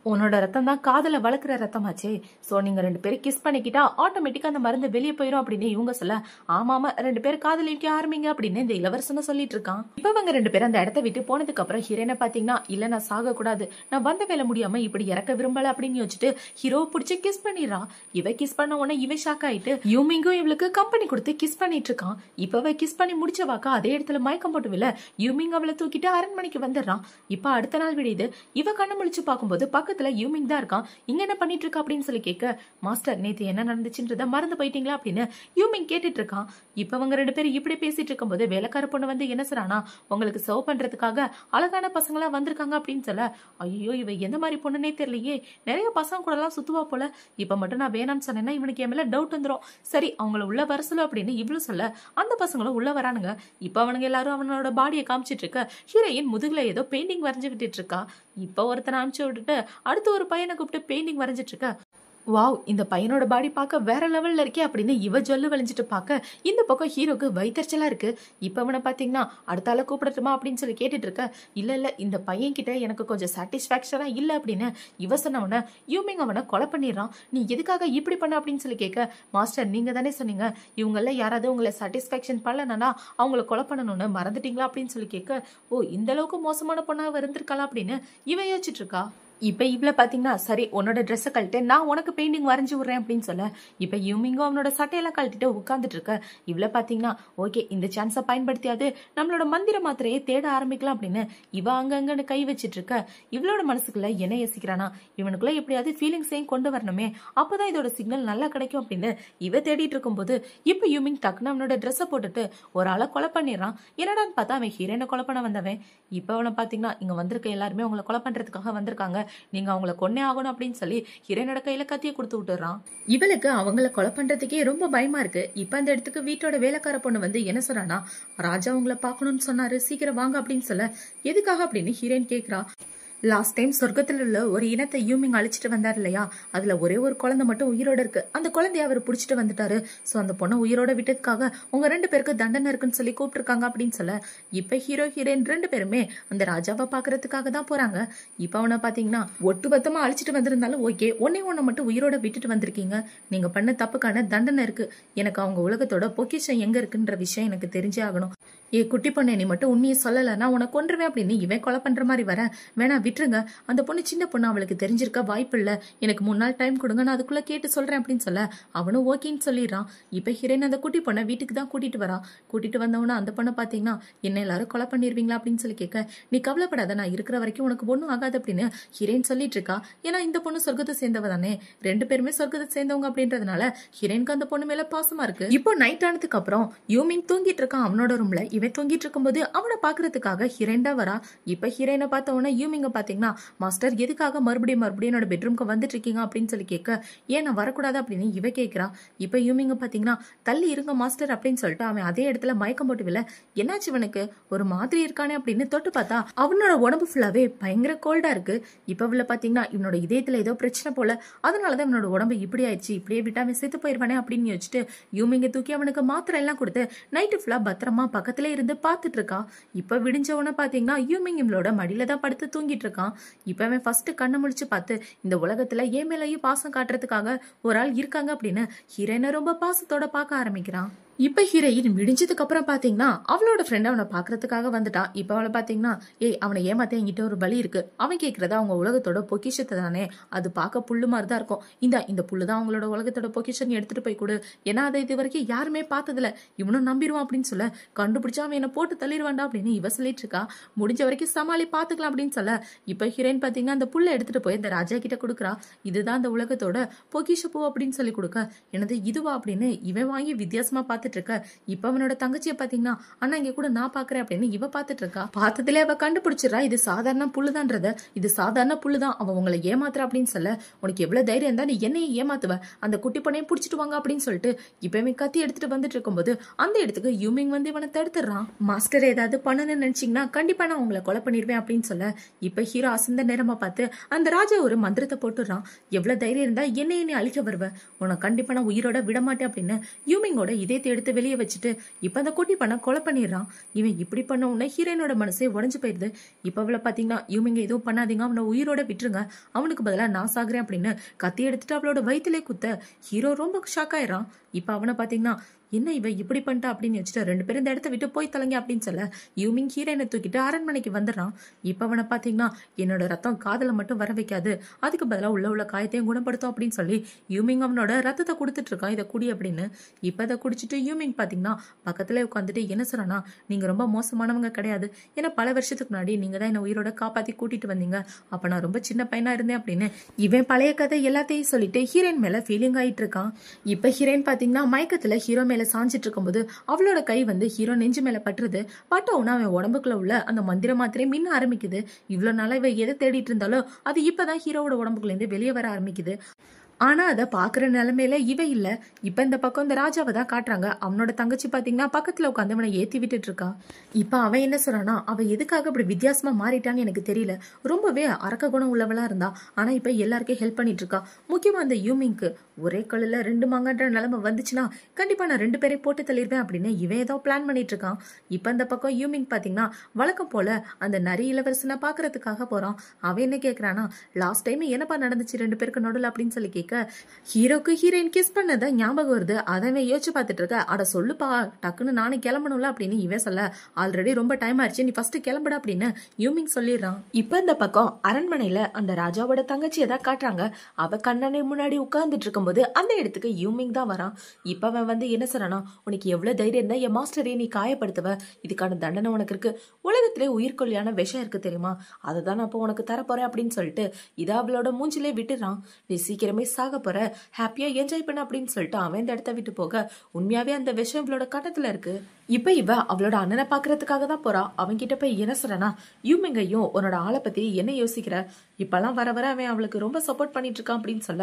உன்னோட ரத்தம் தான் காதல வளர்க்குற ரத்தமாச்சே, சோ நீங்க 2 பேரும் கிஸ் பண்ணிக்கிட்டா ஆட்டோமேட்டிக்கா அந்த மருந்து வெளியே போயிடும் அப்படின்னு இவங்க சொல்ல, ஆமாமா 2 பேரும் காதலிக்க ஆரம்பிங்க அப்படின்னு இந்த இளவரசன சொல்லிட்டு இருக்கான். இப்ப அவங்க 2 பேரும் அந்த இடத்த விட்டு போனதுக்கு அப்புறம் ஹீரோனை பாத்தீங்கன்னா இல்ல நான் சாக கூடாது, நான் வந்த வேலை முடியாம இப்படி இறக்க விரும்பல அப்படின்னு யோசிச்சுட்டு ஹீரோ பிடிச்சி கிஸ் பண்ணிடுறா. இவ கிஸ் பண்ண உடனே இவ ஷாக் ஆயிட்டு யூமிங்கும் இவளுக்கு கம்பெனி கொடுத்து கிஸ் பண்ணிட்டு இருக்கான். இப்ப கிஸ் பண்ணி முடிச்ச வாக்கா அதே இடத்துல மயக்கம் போட்டு வில யூமிங் அவளை தூக்கிட்டு அரண்மனைக்கு வந்துடுறான். இப்ப அடுத்த நாள் விடியுது. இவ கண்ணு முழிச்சு பார்க்கும்போது பக்கத்துல யூமிங் தான் இருக்கான். இங்க என்ன பண்ணிட்டு இருக்கா அப்படின்னு சொல்லி கேட்க, மாஸ்டர் நேத்து என்ன நடந்துச்சுன்றத மறந்து போயிட்டீங்களா அப்படின்னு யூமிங் கேட்டுட்டு இருக்கான். இப்ப அவங்க 2 பேரும் இப்படி பேசிட்டு இருக்கும்போது வேலைக்கார பொண்ணு வந்து என்ன சொல்றானா, உங்களுக்கு சர்வ் பண்றதுக்காக அழகான பசங்களா வந்திருக்காங்க அப்படின்னு சொல்ல, ஐயோ இவ எந்த மாதிரி பொண்ணுனே தெரியலையே, நிறைய பசங்க கூட எல்லாம் சுத்துவா போல, இப்ப மட்டும் நான் வேணான்னு சொன்னேன்னா இவனுக்கு என் மேல டவுட் வந்துடும், சரி அவங்கள உள்ள வர சொல்லு அப்படின்னு இவ்வளவு சொல்ல அந்த பசங்களும் உள்ள வரானுங்க. இப்ப அவனுங்க எல்லாரும் அவனோட பாடியை காமிச்சிட்டு இருக்க. ஹீரோயின் முதுகுல ஏதோ பெயிண்டிங் வரைஞ்சு விட்டுட்டு இருக்கா. இப்ப ஒருத்தனை அனுப்பிச்சு விட்டுட்டு அடுத்து ஒரு பையனை கூப்பிட்டு பெயிண்டிங் வரைஞ்சிட்டு இருக்க. வாவ், இந்த பையனோட பாடி பார்க்க வேற லெவல்ல இருக்கே அப்படின்னு இவ ஜொல்லு வளைஞ்சிட்டு பார்க்க இந்த பக்கம் ஹீரோக்கு வைத்தறிச்சலா இருக்கு. இப்ப அவனை பாத்தீங்கன்னா அடுத்த ஆள கூப்பிடட்டுமா அப்படின்னு சொல்லி கேட்டுட்டு இருக்க. இல்ல இந்த பையன் கிட்ட எனக்கு கொஞ்சம் சாட்டிஸ்பாக்சனா இல்ல அப்படின்னு இவ சொன்னவன யூமிங் அவனை கொலை பண்ணிடுறான். நீ எதுக்காக இப்படி பண்ண அப்படின்னு சொல்லி கேட்க, மாஸ்டர் நீங்க தானே சொன்னீங்க இவங்கள யாராவது உங்களை சாட்டிஸ்பாக்சன் பண்ணலனா அவங்கள கொலை பண்ணணும்னு, மறந்துட்டீங்களா அப்படின்னு சொல்லி கேட்க, ஓ இந்த அளவுக்கு மோசமான பொண்ணா இருந்திருக்கலாம் அப்படின்னு இவ யோசிச்சுட்டு இருக்கா. இப்ப இவ்வளவு பாத்தீங்கன்னா சரி உன்னோட ட்ரெஸ் கழட்டு, நான் உனக்கு பெயிண்டிங் வரைஞ்சு விடுறேன் அப்படின்னு சொல்ல, இப்ப யூமிங்கும் அவனோட சட்டையெல்லாம் கழட்டிட்டு உட்கார்ந்துட்டு இருக்க. இவ்வளவு பாத்தீங்கன்னா ஓகே இந்த சான்ஸை பயன்படுத்தியாவது நம்மளோட மந்திர மாத்திரையை தேட ஆரம்பிக்கலாம் அப்படின்னு இவ அங்கன்னு கை வச்சிட்டு இருக்க. இவளோட மனசுக்குள்ள என்ன யோசிக்கிறானா, இவனுக்குள்ள எப்படியாவது ஃபீலிங்ஸையும் கொண்டு வரணுமே, அப்பதான் இதோட சிக்னல் நல்லா கிடைக்கும் அப்படின்னு இவ தேடிட்டு இருக்கும் போது இப்ப யூமிங் டக்குன்னு அவனோட ட்ரெஸ்ஸை போட்டுட்டு ஒரு ஆளை கொலை பண்ணிடுறான். என்னடான்னு பார்த்தா அவன் ஹீரோனை கொலை பண்ண வந்தவன். இப்ப அவனை பாத்தீங்கன்னா இங்க வந்திருக்க எல்லாருமே அவங்களை கொலை பண்றதுக்காக வந்திருக்காங்க, நீங்க அவங்கள கொன்னே ஆகணும் அப்படின்னு சொல்லி ஹீரோனோட கையில கத்திய கொடுத்து விட்டுறான். இவளுக்கு அவங்கள கொலை பண்றதுக்கே ரொம்ப பயமா இருக்கு. இப்ப அந்த இடத்துக்கு வீட்டோட வேலைக்கார பொண்ணு வந்து என்ன சொல்றானா, ராஜா உங்களை பாக்கணும்னு சொன்னாரு, சீக்கிரம் வாங்க அப்படின்னு சொல்ல, எதுக்காக அப்படின்னு ஹீரோயின் கேக்குறா. லாஸ்ட் டைம் சொர்க்கத்தில் உள்ள ஒரு இனத்தை யூமிங் அழிச்சிட்டு வந்தார் இல்லையா, அதுல ஒரே ஒரு குழந்தை மட்டும் உயிரோட இருக்கு, அந்த குழந்தைய அவர் புடிச்சிட்டு வந்துட்டாரு, சோ அந்த பொண்ணை உயிரோட விட்டதுக்காக உங்க 2 பேருக்கு தண்டனை இருக்குன்னு சொல்லி கூப்பிட்டுருக்காங்க அப்படின்னு சொல்ல, இப்ப ஹீரோ ஹீரோயின் 2 பேருமே அந்த ராஜாவை பாக்குறதுக்காக தான் போறாங்க. இப்ப அவனை பாத்தீங்கன்னா ஒட்டுமொத்தமா அழிச்சிட்டு வந்திருந்தாலும் ஓகே, ஒன்னை மட்டும் உயிரோட விட்டுட்டு வந்திருக்கீங்க, நீங்க பண்ண தப்புக்கான தண்டனை இருக்கு, எனக்கு அவங்க உலகத்தோட பொக்கிஷம் எங்க இருக்குன்ற விஷயம் எனக்கு தெரிஞ்சே ஆகணும், ஏ குட்டி பொண்ணு நீ மட்டும் உண்மையை சொல்லலைன்னா உனக்கு கொன்றுவேன் அப்படின்னு இவன் கொலை பண்ற மாதிரி வர, வேணா விட்டுருங்க, அந்த பொண்ணு சின்ன பொண்ணு, அவளுக்கு தெரிஞ்சிருக்க வாய்ப்பு இல்ல, எனக்கு 3 நாள் டைம் கொடுங்க, நான் அதுக்குள்ள கேட்டு சொல்றேன் அப்படின்னு சொல்ல அவனும் ஓகேன்னு சொல்லிடுறான். இப்ப ஹீரோயின் அந்த குட்டி பொண்ணை வீட்டுக்கு தான் கூட்டிட்டு வரா. கூட்டிட்டு வந்தவன அந்த பொண்ணை பாத்தீங்கன்னா என்ன எல்லாரும் கொலை பண்ணிருவீங்களா அப்படின்னு சொல்லி கேட்க, நீ கவலைப்படாத நான் இருக்கிற வரைக்கும் உனக்கு ஒண்ணும் ஆகாது அப்படின்னு ஹீரோயின் சொல்லிட்டு இருக்கா. ஏன்னா இந்த பொண்ணு சொர்க்கத்தை சேர்ந்தவ தானே, 2 பேருமே சொர்க்கத்தை சேர்ந்தவங்க அப்படின்றதுனால ஹீரோயினுக்கு அந்த பொண்ணு மேல பாசமா இருக்கு. இப்போ நைட் ஆனதுக்கு அப்புறம் யூமிங் தூங்கிட்டு இருக்கான் அவனோட ரூம்ல. இவன் தூங்கிட்டு இருக்கும்போது அவனை பாக்குறதுக்காக ஹீரோயின் தான் வரா. இப்ப ஹீரோயினை பார்த்த உடனே யூமிங்க பாத்தீங்கன்னா, மாஸ்டர் எதுக்காக மறுபடியும் என்னோட பெட்ரூம்க்கு வந்துட்டு இருக்கீங்க அப்படின்னு சொல்லி கேட்க, ஏன் நான் வரக்கூடாது அப்படின்னு இவ கேட்கிறா. இப்ப யூமிங்க பாத்தீங்கன்னா தள்ளி இருங்க மாஸ்டர் அப்படின்னு சொல்லிட்டு அவன் அதே இடத்துல மயக்கம் போட்டு வில, என்னாச்சு இவனுக்கு ஒரு மாதிரி இருக்கானே அப்படின்னு தொட்டு பார்த்தா அவனோட உடம்பு ஃபுல்லாவே பயங்கர கோல்டா இருக்கு. இப்ப இவள பாத்தீங்கன்னா இவனோட இதயத்துல ஏதோ பிரச்சனை போல, அதனாலதான் இவனோட உடம்பு இப்படி ஆயிடுச்சு, இப்படியே விட்டாம செத்து போயிருவானே அப்படின்னு யோசிச்சுட்டு யூமிங்க தூக்கி அவனுக்கு மாத்திரை எல்லாம் கொடுத்து நைட்டு ஃபுல்லா பத்திரமா பக்கத்துல இருந்து பாத்துட்டு இருக்கா. இப்ப விடிஞ்சவன பாத்தீங்கன்னா யூமிங் இவளோட மடியில தான் படுத்து தூங்கிட்டு இருக்கான். இப்ப அவன் ஃபர்ஸ்ட் கண்ணை முழிச்சு பார்த்து இந்த உலகத்துல ஏன் மேலேயும் பாசம் காட்டுறதுக்காக ஒரு ஆள் இருக்காங்க அப்படின்னு ஹீரோயினை ரொம்ப பாசத்தோட பார்க்க ஆரம்பிக்கிறான். இப்ப ஹீரோயின் விடிஞ்சதுக்கு அப்புறம் பாத்தீங்கன்னா அவளோட ஃப்ரெண்ட் அவனை பாக்குறதுக்காக வந்துட்டா. இப்ப அவளை பாத்தீங்கன்னா, ஏய் அவனை ஏமாத்த என்கிட்ட ஒரு பலி இருக்கு, அவன் கேக்குறத அவங்க உலகத்தோட பொக்கிஷத்தை தானே, அது பார்க்க புல்லு மாதிரிதான் இருக்கும், இந்த புல்லுதான் அவங்களோட உலகத்தோட பொக்கிஷன் எடுத்துட்டு போய் கொடு, ஏன்னா அதை இது வரைக்கும் யாருமே பார்த்ததுல, இவனும் நம்பிடுவான் அப்படின்னு சொல்ல, கண்டுபிடிச்சா அவன் என்ன போட்டு தள்ளிடுவாண்டா அப்படின்னு இவ சொல்லிட்டு இருக்கா. முடிஞ்ச வரைக்கும் சமாளி பாத்துக்கலாம் அப்படின்னு சொல்ல, இப்ப ஹீரோயின் பாத்தீங்கன்னா அந்த புல்லை எடுத்துட்டு போய் இந்த ராஜா கிட்ட கொடுக்குறா. இதுதான் அந்த உலகத்தோட பொக்கிஷ பூ அப்படின்னு சொல்லி கொடுக்க, எனது இதுவா அப்படின்னு இவன் வாங்கி வித்தியாசமா பார்த்து பாத்துட்டு இருக்க. இப்ப அவனோட தங்கச்சியை பாத்தீங்கன்னா அண்ணா இங்க கூட நான் பாக்குறேன் அப்படின்னு இவ பாத்துட்டு இருக்கா. பார்த்ததுல அவ கண்டுபிடிச்சிடறா இது சாதாரண புல்லுதான்றத. இது சாதாரண புல்லுதான், அவன் உங்களை ஏமாத்துறா அப்படின்னு சொல்ல, உனக்கு எவ்வளவு தைரியம் இருந்தா நீ என்னையும் ஏமாத்துவ, அந்த குட்டி பொண்ணையும் புடிச்சிட்டு வாங்க அப்படின்னு சொல்லிட்டு இப்பவே கத்தி எடுத்துட்டு வந்துட்டு இருக்கும்போது அந்த இடத்துக்கு யூமிங் வந்து இவனை தடுத்துறான். மாஸ்டர் ஏதாவது பண்ணணும்னு நினைச்சீங்கன்னா கண்டிப்பா நான் உங்களை கொலை பண்ணிருவேன் அப்படின்னு சொல்ல, இப்ப ஹீரோ அசந்த நேரமா பார்த்து அந்த ராஜா ஒரு மந்திரத்தை போட்டுறான். எவ்வளவு தைரியம் இருந்தா என்னைய நீ அழிக்க வருவ, உனக்கு கண்டிப்பா நான் உயிரோட விடமாட்டேன் அப்படின்னு யூமிங்கோட இதயத்தை எடுத்து வெளியே வச்சுட்டு இப்ப அந்த குட்டி பண்ண கொலை பண்ணிடுறான். இவன் இப்படி பண்ண உடனே ஹீரோனோட மனசே உடஞ்சு போயிருது. இப்ப அவளை பாத்தீங்கன்னா யூமிங்க எதுவும் பண்ணாதீங்க, அவனை உயிரோட விட்டுருங்க, அவனுக்கு பதிலா நான் சாகுறேன் அப்படின்னு கத்தி எடுத்துட்டு அவளோட வயிற்றுலே குத்த ஹீரோ ரொம்ப ஷாக் ஆயிடுறான். இப்ப அவனை பாத்தீங்கன்னா என்ன இவ இப்படி பண்ணிட்டா அப்படின்னு வச்சுட்டு 2 பேரும் இந்த இடத்த விட்டு போய் தலைங்க அப்படின்னு சொல்ல யூமிங் ஹீரோனை தூக்கிட்டு அரண்மனைக்கு வந்துடுறான். இப்ப அவனை பாத்தீங்கன்னா என்னோட ரத்தம் காதல மட்டும் வர வைக்காது, அதுக்கு பதிலாக உள்ள காயத்தையும் குணப்படுத்தும் அப்படின்னு சொல்லி யூமிங் அவனோட ரத்தத்தை கொடுத்துட்டு இருக்கான், இதை குடி அப்படின்னு. இப்ப அதை குடிச்சிட்டு யூமிங் பாத்தீங்கன்னா பக்கத்துல உட்காந்துட்டு என்ன சொல்றானா, நீங்க ரொம்ப மோசமானவங்க கிடையாது, ஏன்னா பல வருஷத்துக்கு முன்னாடி நீங்க தான் என்ன உயிரோட காப்பாத்தி கூட்டிட்டு வந்தீங்க, அப்ப நான் ரொம்ப சின்ன பையனா இருந்தேன் அப்படின்னு இவன் பழைய கதை எல்லாத்தையும் சொல்லிட்டு ஹீரோயின் மேல ஃபீலிங் ஆயிட்டு இருக்கான். இப்ப ஹீரோயின் பாத்தீங்கன்னா மயக்கத்துல ஹீரோ மேல சாஞ்சிட்டு இருக்கும்போது அவளோட கை வந்து ஹீரோ நெஞ்சு மேல பட்டுருது. பட்டோன்னா அவன் உடம்புக்குள்ள உள்ள அந்த மந்திர மாத்திரை மின்ன ஆரம்பிக்குது. இவ்வளவு நாளா இவ எதை தேடிட்டு இருந்தாலும் அது இப்பதான் ஹீரோவோட உடம்புக்குள்ள இருந்து வெளியே வர ஆரம்பிக்குது. ஆனா அதை பாக்குற நிலைமையில இவ இல்ல. இப்ப இந்த பக்கம் இந்த ராஜாவை தான் காட்டுறாங்க. அவனோட தங்கச்சி பாத்தீங்கன்னா பக்கத்துல உட்காந்து அவனை ஏத்தி விட்டுட்டு இருக்கா. இப்ப அவன் என்ன சொல்றானா, அவ எதுக்காக இப்படி வித்தியாசமா மாறிட்டான்னு எனக்கு தெரியல, ரொம்பவே அரக்க குணம் உள்ளவளா இருந்தா, ஆனா இப்ப எல்லாருக்கும் ஹெல்ப் பண்ணிட்டு இருக்கா. முக்கியமா அந்த யூமிங்க்கு ஒரே கல்லுல 2 மாங்கன்ற நிலைமை வந்துச்சுன்னா கண்டிப்பா நான் 2 பேரை போட்டு தள்ளிடுவேன் அப்படின்னு இவன் ஏதோ பிளான் பண்ணிட்டு இருக்கான். இப்ப இந்த பக்கம் யூமிங் பாத்தீங்கன்னா வழக்கம் போல அந்த நரி இளவரசனை பாக்குறதுக்காக போறான். அவன் என்ன கேக்குறானா, லாஸ்ட் டைம் என்னப்பா நடந்துச்சு 2 பேருக்கு நடுவில் அப்படின்னு சொல்லி கேட்க, ஹீரோக்கு ஹீரோயின் கிஸ் பண்ணத ஞாபகம் வருது. அதவே யோசிச்சு பார்த்துட்டு இருக்க. அட சொல்லுப்பா, டக்குன்னு நானே கிளம்பணும்ல அப்படின்னு இவன் சொல்ல, ஆல்ரெடி ரொம்ப டைம் ஆயிடுச்சு, நீ ஃபர்ஸ்ட் கிளம்புட அப்படின்னு யூமிங் சொல்லிடுறான். இப்ப இந்த பக்கம் அரண்மனையில அந்த ராஜாவோட தங்கச்சியை தான் காட்டுறாங்க. அவ கண்ணனை முன்னாடி உட்கார்ந்துட்டு இருக்கும்போது அந்த இடத்துக்கு யூமிங் தான் வரான். இப்ப அவன் வந்து என்ன சொல்றானா, உனக்கு எவ்வளவு தைரியம் இருந்தா என் மாஸ்டரே நீ காயப்படுத்துவ, இதுக்கான தண்டனை உனக்கு இருக்கு, உலகத்திலே உயிர்கொல்லியான விஷம் இருக்கு தெரியுமா, அதை தான் நான் இப்போ உனக்கு தரப்போறேன் அப்படின்னு சொல்லிட்டு இதை அவளோட மூஞ்சிலே விட்டுறான். நீ சீக்கிரமே சாக போற, ஹாப்பியா என்ஜாய் பண்ண அப்படின்னு சொல்லிட்டு அவன் இந்த இடத்த விட்டு போக உண்மையாவே அந்த விஷயம் இவளோட கட்டத்துல இருக்கு. இப்ப இவ அவளோட அண்ணனை பாக்குறதுக்காக தான் போறா. அவன் கிட்ட போய் என்ன சொல்றனா, யூமிங்கையும் உன்னோட ஆளை பத்தி என்ன யோசிக்கிற, இப்பெல்லாம் வர வர அவன் அவளுக்கு ரொம்ப சப்போர்ட் பண்ணிட்டு இருக்கான் அப்படின்னு சொல்ல,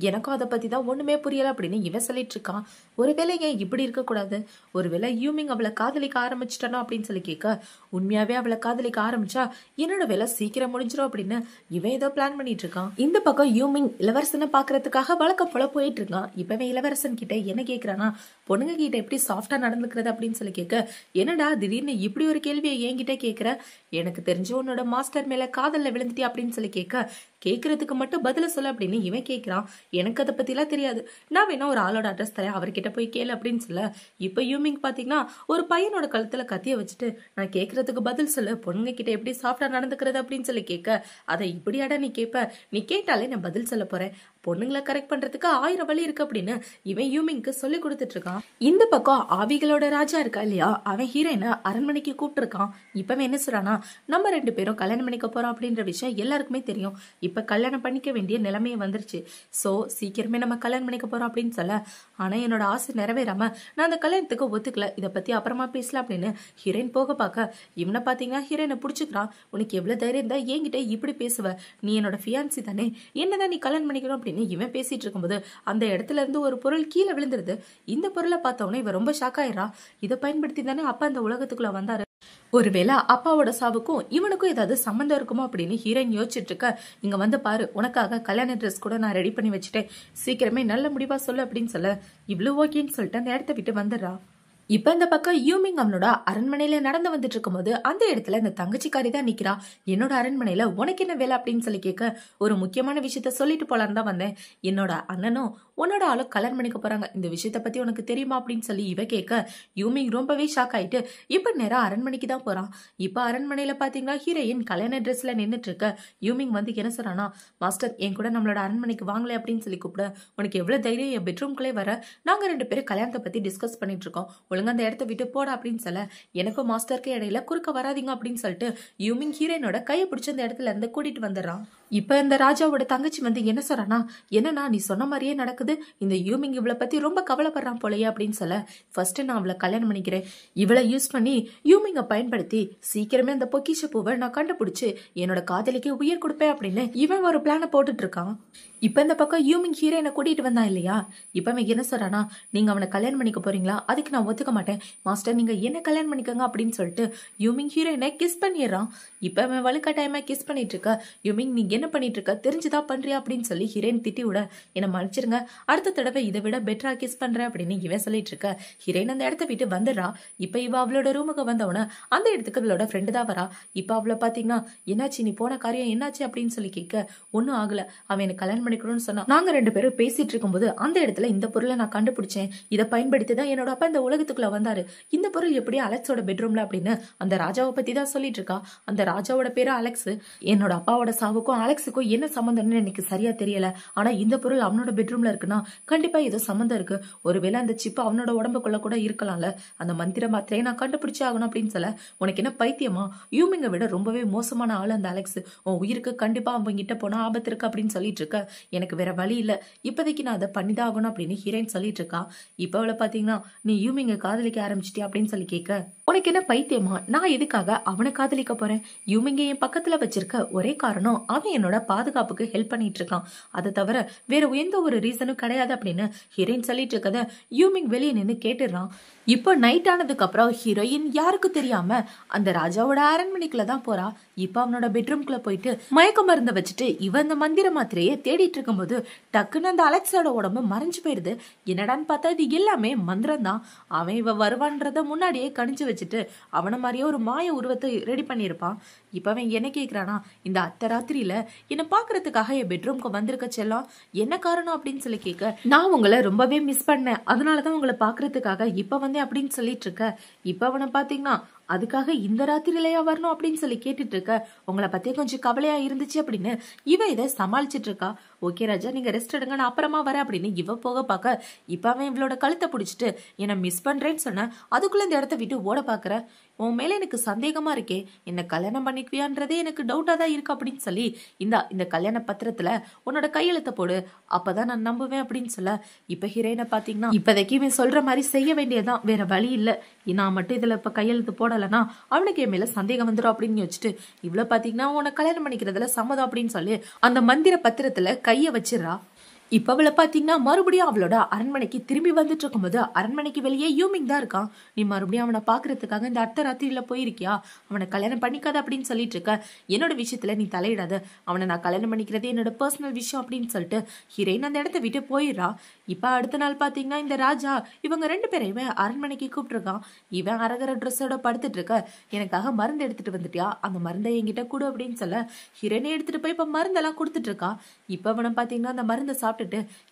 எனக்கும் அதை பத்தி தான் ஒண்ணுமே புரியல அப்படின்னு இவன் சொல்லிட்டு இருக்கான். ஒருவேளை ஏன் இப்படி இருக்க கூடாது, ஒருவேளை யூமிங் அவளை காதலிக்க ஆரம்பிச்சிட்டானா அப்படின்னு சொல்லி கேட்க, உண்மையாவே அவளை காதலிக்க ஆரம்பிச்சா என்னோட வேலை சீக்கிரம் முடிஞ்சிடும் அப்படின்னு இவன் ஏதோ பிளான் பண்ணிட்டு இருக்கான். இந்த பக்கம் யூமிங் இளவரசனை பாக்குறதுக்காக வழக்கம் போல போயிட்டு இருக்கான். இப்பவே இளவரசன் கிட்ட என்ன கேக்குறானா, பொண்ணுங்க கிட்ட எப்படி சாஃப்டா நடந்துக்கிறது அப்படின்னு சொல்லி கேட்க, என்னடா திடீர்னு இப்படி ஒரு கேள்வியை என்கிட்ட கேக்குற, எனக்கு தெரிஞ்சு உன்னோட மாஸ்டர் மேல காதல்ல விழுந்துட்டியா அப்படின்னு சொல்லி கேட்க, கேக்குறதுக்கு மட்டும் பதில சொல்ல அப்படின்னு இவன் கேட்கிறான். எனக்கு அதை பத்தி எல்லாம் தெரியாது, நான் வேணா ஒரு ஆளோட அட்ரஸ் தரேன், அவர்கிட்ட போய் கேளு அப்படின்னு சொல்ல, இப்ப யூமிங் பாத்தீங்கன்னா ஒரு பையனோட கழுத்துல கத்திய வச்சுட்டு நான் கேக்குறதுக்கு பதில் சொல்லு, பொண்ணுங்க கிட்ட எப்படி சாஃப்டா நடந்துக்கிறது அப்படின்னு சொல்லி கேட்க, அதை இப்படியாடா நீ கேட்ப, நீ கேட்டாலே நான் பதில் சொல்ல போறேன், பொண்ணுங்களை கரெக்ட் பண்றதுக்கு 1000 வழி இருக்கு அப்படின்னு இவன் யூமிங்க்கு சொல்லி கொடுத்துட்டு இருக்கான். இந்த பக்கம் ஆவிகளோட ராஜா இருக்கா இல்லையா, அவன் ஹீரோயினை அரண்மனைக்கு கூப்பிட்டு இருக்கான். இப்பவே என்ன சொல்றானா, நம்ம 2 பேரும் கல்யாணம் பண்ணிக்க போறோம் அப்படின்ற விஷயம் எல்லாருக்குமே தெரியும், இப்ப கல்யாணம் பண்ணிக்க வேண்டிய நிலைமையே வந்துருச்சு, சோ சீக்கிரமே நம்ம கல்யாணம் பண்ணிக்க போறோம் அப்படின்னு சொல்ல, ஆனா என்னோட ஆசை நிறைவேறாம நான் அந்த கல்யாணத்துக்கு ஒத்துக்கல, இதை பத்தி அப்புறமா பேசலாம் அப்படின்னு ஹீரோயின் போக பார்க்க, இவனை பாத்தீங்கன்னா ஹீரோயினை புடிச்சுக்கிறான். உனக்கு எவ்வளவு தைரியம் இருந்தா என்கிட்ட இப்படி பேசுவ, நீ என்னோட ஃபியான்சி தானே, என்னதான் நீ கல்யாணம் பண்ணிக்கணும் அப்படின்னு இவன் பேசிட்டு இருக்கும்போது அந்த இடத்துல இருந்து ஒரு பொருள் கீழே விழுந்துருது. இந்த பொருளை பார்த்தவனே இவன் ரொம்ப ஷாக் ஆயிரா. இதை பயன்படுத்தி தானே அப்பா அந்த உலகத்துக்குள்ள வந்தாரு, ஒருவேளை அப்பாவோட சாவுக்கும் இவனுக்கும் ஏதாவது சம்பந்தம் இருக்குமோ அப்படின்னு ஹீரோயின் யோசிச்சுட்டு இருக்க, இங்க வந்து பாரு, உனக்காக கல்யாண ட்ரெஸ் கூட நான் ரெடி பண்ணி வச்சுட்டேன், சீக்கிரமே நல்ல முடிவா சொல்லு அப்படின்னு சொல்ல, இவ்வளவு ஓகேன்னு சொல்லிட்டு அந்த இடத்த விட்டு வந்துடுறா. இப்ப இந்த பக்கம் யூமிங் அவனோட அரண்மனையில நடந்து வந்துட்டு இருக்கும் போது அந்த இடத்துல இந்த தங்கச்சிக்காரி தான் நிக்கிறா. என்னோட அரண்மனையில உனக்கு என்ன வேலை அப்படின்னு சொல்லி கேட்க, ஒரு முக்கியமான விஷயத்த சொல்லிட்டு போலான்னு தான் வந்தேன், என்னோட அண்ணனும் உன்னோட ஆளும் கல்யாணம் பண்ணிக்க போறாங்க, இந்த விஷயத்த பத்தி உனக்கு தெரியுமா அப்படின்னு சொல்லி இவ கேட்க, யூமிங் ரொம்பவே ஷாக் ஆயிட்டு இப்ப நேரம் அரண்மனைக்கு தான் போறான். இப்ப அரண்மனையில பாத்தீங்கன்னா ஹீரோயின் கல்யாண ட்ரெஸ்ல நின்னுட்டு இருக்க. யூமிங் வந்து என்ன சொல்றானா, மாஸ்டர் என் கூட நம்மளோட அரண்மனைக்கு வாங்கல அப்படின்னு சொல்லி கூப்பிட, உனக்கு எவ்வளவு தைரியம் என் பெட்ரூம்குள்ளே வர, நாங்க 2 பேரும் கல்யாணத்தை பத்தி டிஸ்கஸ் பண்ணிட்டு இருக்கோம், ஒழுங்கா அந்த இடத்த விட்டு போட அப்படின்னு சொல்ல எனக்கும் மாஸ்டருக்கு இடையில குறுக்க வராதிங்க அப்படின்னு சொல்லிட்டு யூமிங் ஹீரோயினோட கையை பிடிச்ச அந்த இடத்துல இருந்து கூட்டிட்டு வந்துடுறான். இப்ப இந்த ராஜாவோட தங்கச்சி வந்து என்ன சொல்றானா, என்னன்னா நீ சொன்ன மாதிரியே நடக்குது, இந்த யூமிங் இவளை பத்தி ரொம்ப கவலைப்படுறான் போலயே அப்படின்னு சொல்ல ஃபர்ஸ்ட் நான் அவளை கல்யாணம் பண்ணிக்கிறேன், இவளை யூஸ் பண்ணி யூமிங்கை பயன்படுத்தி சீக்கிரமே அந்த பொக்கிஷ பூவை நான் கண்டுபிடிச்சு என்னோட காதலிக்கு உயிர் கொடுப்பேன் அப்படின்னு இவன் ஒரு பிளான போட்டுட்டு இருக்கான். இப்ப இந்த பக்கம் யூமிங் ஹீரோயினை கூட்டிட்டு வந்தான் இல்லையா, இப்ப அவன் என்ன சொல்றானா, நீங்க அவனை கல்யாணம் பண்ணிக்க போறீங்களா, அதுக்கு நான் ஒத்துக்க மாட்டேன் மாஸ்டர், நீங்க என்ன கல்யாணம் பண்ணிக்கோங்க அப்படின்னு சொல்லிட்டு யூமிங் ஹீரோயினை கிஸ் பண்ணிடுறான். இப்ப அவன் வலுக்கட்டாயமா கிஸ் பண்ணிட்டு இருக்க, யூமிங் நீ என்ன பண்ணிட்டு இருக்க, தெரிஞ்சுதான் பண்றியா அப்படின்னு சொல்லி ஹீரோயின் திட்டி விட என்ன மன்னிச்சிருங்க, அடுத்த தடவை இதை விட பெட்டரா கிஸ் பண்றேன் அப்படின்னு இவன் சொல்லிட்டு இருக்க. ஹீரோயின் அந்த இடத்த விட்டு வந்துடுறா. இப்ப இவ அவளோட ரூமுக்கு வந்தவன அந்த இடத்துக்கு அவளோட ஃப்ரெண்டு தான் வரா. இப்ப அவளை பாத்தீங்கன்னா என்னாச்சு நீ போன காரியம் என்னாச்சு அப்படின்னு சொல்லி கேட்க, ஒன்னும் ஆகல, அவன் எனக்கு கல்யாணம் பண்ணிக்கணும்னு சொன்னா, நாங்க 2 பேரும் பேசிட்டு இருக்கும்போது அந்த இடத்துல இந்த பொருளை நான் கண்டுபிடிச்சேன், இதை பயன்படுத்தி தான் என்னோட அப்பா இந்த உலகத்துக்குள்ள வந்தாரு, இந்த பொருள் எப்படி அலெக்ஸோட பெட்ரூம்ல அப்படின்னு அந்த ராஜாவை பத்தி தான் சொல்லிட்டு இருக்கா. அந்த ராஜாவோட பேரு அலெக்ஸ். என்னோட அப்பாவோட சாவுக்கும் அலெக்ஸுக்கும் என்ன சம்பந்தம்னு எனக்கு சரியா தெரியல, ஆனா இந்த பொருள் அவனோட பெட்ரூம்ல இருக்குன்னா கண்டிப்பா ஏதோ சம்பந்தம் இருக்கு, ஒருவேளை அந்த சிப்பு அவனோட உடம்புக்குள்ள கூட இருக்கலாம்ல, அந்த மந்திர மாத்திரையை நான் கண்டுபிடிச்சே ஆகணும் அப்படின்னு சொல்ல, உனக்கு என்ன பைத்தியமா, யூமிங்கை விட ரொம்பவே மோசமான ஆளு அந்த அலெக்ஸ், உன் உயிருக்கு கண்டிப்பா அவங்க கிட்ட போனா ஆபத்து இருக்கு அப்படின்னு சொல்லிட்டு இருக்க, எனக்கு வேற வழி இல்ல, இப்போதைக்கு நான் அதை பண்ணிதான் ஆகணும் அப்படின்னு ஹீரோயின் சொல்லிட்டு இருக்கா. இப்ப அவளை பாத்தீங்கன்னா நீ யூமிங்க காதலிக்க ஆரம்பிச்சிட்டியா அப்படின்னு சொல்லி கேட்க, உனக்கு என்ன பைத்தியமா, நான் எதுக்காக அவனை காதலிக்க போறேன், யூமிங்க என் பக்கத்துல வச்சிருக்க ஒரே காரணம் அவன் என்னோட பாதுகாப்புக்கு ஹெல்ப் பண்ணிட்டு இருக்கான், அதை தவிர வேற எந்த ஒரு ரீசனும் கிடையாது அப்படின்னு ஹீரோயின் சொல்லிட்டு இருக்கத யூமிங் வெளியே நின்று கேட்டுறான். இப்போ நைட் ஆனதுக்கு அப்புறம் ஹீரோயின் யாருக்கு தெரியாம அந்த ராஜாவோட அரண்மனைக்குள்ள தான் போறா. இப்ப அவனோட பெட்ரூம்குள்ள போயிட்டு மயக்க மருந்த வச்சுட்டு இவன் அந்த மந்திர மாத்திரையே தேடிட்டு இருக்கும்போது டக்குன்னு அந்த அலெக்ஸோட உடம்பு மறைஞ்சு போயிருது. என்னடான்னு பார்த்தா இது எல்லாமே மந்திரம் தான். அவன் இவ வருவான்றத முன்னாடியே கணிச்சு வச்சுட்டு அவன மாதிரியே ஒரு மாய உருவத்தை ரெடி பண்ணியிருப்பான். இப்ப அவன் என்ன கேக்குறானா, இந்த அத்தை ராத்திரியில என்ன பாக்குறதுக்காக என் பெட்ரூம்க்கு வந்திருக்க செல்லம், என்ன காரணம் அப்படின்னு சொல்லி கேட்க, நான் உங்களை ரொம்பவே மிஸ் பண்ணேன், அதனாலதான் உங்களை பாக்குறதுக்காக இப்ப வந்தேன் அப்படின்னு சொல்லிட்டு இருக்க. இப்ப அவனை பாத்தீங்கன்னா அதுக்காக இந்த ராத்திரிலையா வரணும் அப்படின்னு சொல்லி கேட்டுட்டு இருக்க, உங்களை பத்தியே கொஞ்சம் கவலையா இருந்துச்சு அப்படின்னு இவ இதை சமாளிச்சிட்டு இருக்கா. ஓகே ராஜா நீங்க ரெஸ்ட் எடுங்க நான் அப்புறமா வரேன் அப்படின்னு இவ போக பார்க்க, இப்ப அவன் இவளோட கழுத்தை பிடிச்சிட்டு என்ன மிஸ் பண்றேன்னு சொன்ன, அதுக்குள்ள இந்த இடத்த விட்டு ஓட பாக்குற, உன் மேல எனக்கு சந்தேகமா இருக்கே, என்ன கல்யாணம் பண்ணிக்குவியான்றதே எனக்கு டவுட்டா தான் இருக்கு அப்படின்னு சொல்லி இந்த கல்யாண பத்திரத்துல உன்னோட கையெழுத்த போடு, அப்பதான் நான் நம்புவேன் அப்படின்னு சொல்ல. இப்ப ஹீரோயினை பாத்தீங்கன்னா இப்போதைக்கு இவன் சொல்ற மாதிரி செய்ய வேண்டியதான், வேற வழி இல்ல, நான் மட்டும் இதுல இப்ப கையெழுத்து போடலன்னா அவனுக்கு என் மேல சந்தேகம் வந்துடும் அப்படின்னு வச்சுட்டு இவ்வளவு பாத்தீங்கன்னா உன்னை கல்யாணம் பண்ணிக்கிறதுல சம்மதம் அப்படின்னு சொல்லி அந்த மந்திர பத்திரத்துல கைய வச்சிடறா. இப்ப அவளை பாத்தீங்கன்னா மறுபடியும் அவளோட அரண்மனைக்கு திரும்பி வந்துட்டு இருக்கும்போது அரண்மனைக்கு வெளியே யூமிங் தான் இருக்கான். நீ மறுபடியும் அவனை பாக்குறதுக்காக இந்த அர்த்த ராத்திரியில போயிருக்கியா, அவனை கல்யாணம் பண்ணிக்காத அப்படின்னு சொல்லிட்டு இருக்க, என்னோட விஷயத்துல நீ தலையிடாத, அவனை நான் கல்யாணம் பண்ணிக்கிறதே என்னோட பர்சனல் விஷயம் அப்படின்னு சொல்லிட்டு ஹீரோயின் அந்த இடத்த விட்டு போயிடுறா. இப்ப அடுத்த நாள் பாத்தீங்கன்னா இந்த ராஜா இவங்க 2 பேரையுமே அரண்மனைக்கு கூப்பிட்டுருக்கான். இவன் அரகர ட்ரெஸ்ஸோட படுத்துட்டு இருக்க, எனக்காக மருந்து எடுத்துட்டு வந்துட்டியா, அந்த மருந்தை என்கிட்ட கொடு அப்படின்னு சொல்ல ஹீரோயினை எடுத்துட்டு போய் இப்ப மருந்தெல்லாம் கொடுத்துட்டு இருக்கா. இப்ப அவனை பாத்தீங்கன்னா அந்த மருந்தை சாப்பிட்டு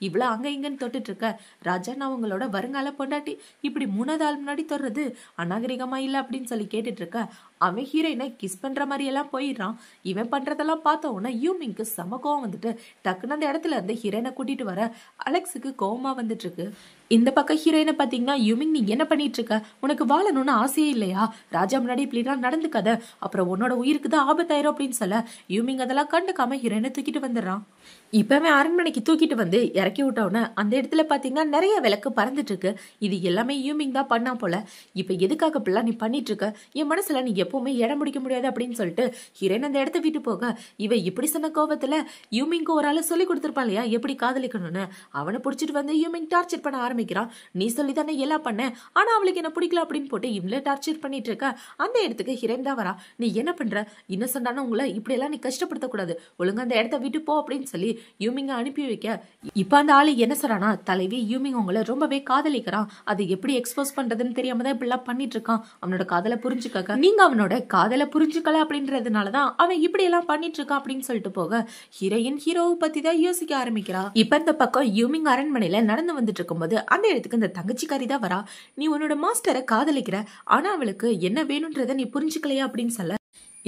இவ்வளவு அங்க இங்கன்னு தொட்டுட்டு இருக்க, ராஜா நான் உங்களோட வருங்கால பொண்டாட்டி, இப்படி 3வது ஆள் முன்னாடி தொடுறது அநாகரிகமா இல்ல அப்படின்னு சொல்லி கேட்டுட்டு இருக்க, அவன் ஹீரோயினை கிஸ் பண்ற மாதிரி எல்லாம் போயிடுறான். இவன் பண்றதெல்லாம் பார்த்த உடனே யூமிங்க்கு செம கோவம் வந்துட்டு டக்குன்னு அந்த இடத்துல இருந்து ஹீரோயினை கூட்டிட்டு வர அலெக்ஸுக்கு கோவமா வந்துட்டு இருக்கு. இந்த பக்கம் ஹீரோயினை பாத்தீங்கன்னா யூமிங் நீ என்ன பண்ணிட்டு இருக்க, உனக்கு வாழணும்னு ஆசையே இல்லையா, ராஜா முன்னாடி இப்படிலாம் நடந்துக்காத, அப்புறம் உன்னோட உயிருக்கு தான் ஆபத்தாயிரும் அப்படின்னு சொல்ல யூமிங் அதெல்லாம் கண்டுக்காம ஹீரோயினை தூக்கிட்டு வந்துடுறான். இப்பவே அரண்மனைக்கு தூக்கிட்டு வந்து இறக்கி விட்டவுடனே அந்த இடத்துல பாத்தீங்கன்னா நிறைய விளக்கு பறந்துட்டு இருக்கு. இது எல்லாமே யூமிங் தான் பண்ணா போல. இப்ப எதுக்காக பிள்ளை நீ பண்ணிட்டு இருக்க, என் மனசுல நீ எப்பவுமே இடம் முடிக்க முடியாது அப்படின்னு சொல்லிட்டு ஹீரோயின் அந்த இடத்த விட்டு போக, இவ இப்படி சொன்ன கோபத்துல யூமிங்க்கு ஒரு ஆளு சொல்லி கொடுத்துருப்பான் இல்லையா எப்படி காதலிக்கணும்னு, அவனை பிடிச்சிட்டு வந்து யூமிங் டார்ச்சர் பண்ண ஆரம்பிக்கிறான். நீ சொல்லி தானே எல்லாம் பண்ண, ஆனா அவளுக்கு என்ன பிடிக்கல அப்படின்னு போட்டு இவளே டார்ச்சர் பண்ணிட்டு இருக்க. அந்த இடத்துக்கு ஹீரோயின் தான் வரா. நீ என்ன பண்ற, இன்னசென்டான உங்களை இப்படி எல்லாம் நீ கஷ்டப்படுத்த கூடாது, ஒழுங்கா அந்த இடத்த விட்டு போ அப்படின்னு சொல்லி யூமிங்க அனுப்பி வைக்க. இப்ப அந்த ஆளு என்ன சொல்றானா, தலைவி யூமிங் உங்களை ரொம்பவே காதலிக்கிறான், அதை எப்படி எக்ஸ்போஸ் பண்றதுன்னு தெரியாம தான் இப்படி எல்லாம் பண்ணிட்டு இருக்கான், அவனோட காதலை புரிஞ்சுக்க, நீங்க அவனோட காதலை புரிஞ்சுக்கல அப்படின்றதுனாலதான் அவன் இப்படி எல்லாம் பண்ணிட்டு இருக்கான் அப்படின்னு சொல்லிட்டு போக ஹீரோயின் ஹீரோவை பத்தி தான் யோசிக்க ஆரம்பிக்கிறா. இப்ப இந்த பக்கம் யூமிங் அரண்மனையில நடந்து வந்துட்டு இருக்கும்போது அந்த இடத்துக்கு இந்த தங்கச்சிக்காரி தான் வரா. நீ உன்னோட மாஸ்டரை காதலிக்கிற, ஆனா அவளுக்கு என்ன வேணும்ன்றத நீ புரிஞ்சுக்கலையா அப்படின்னு சொல்ல,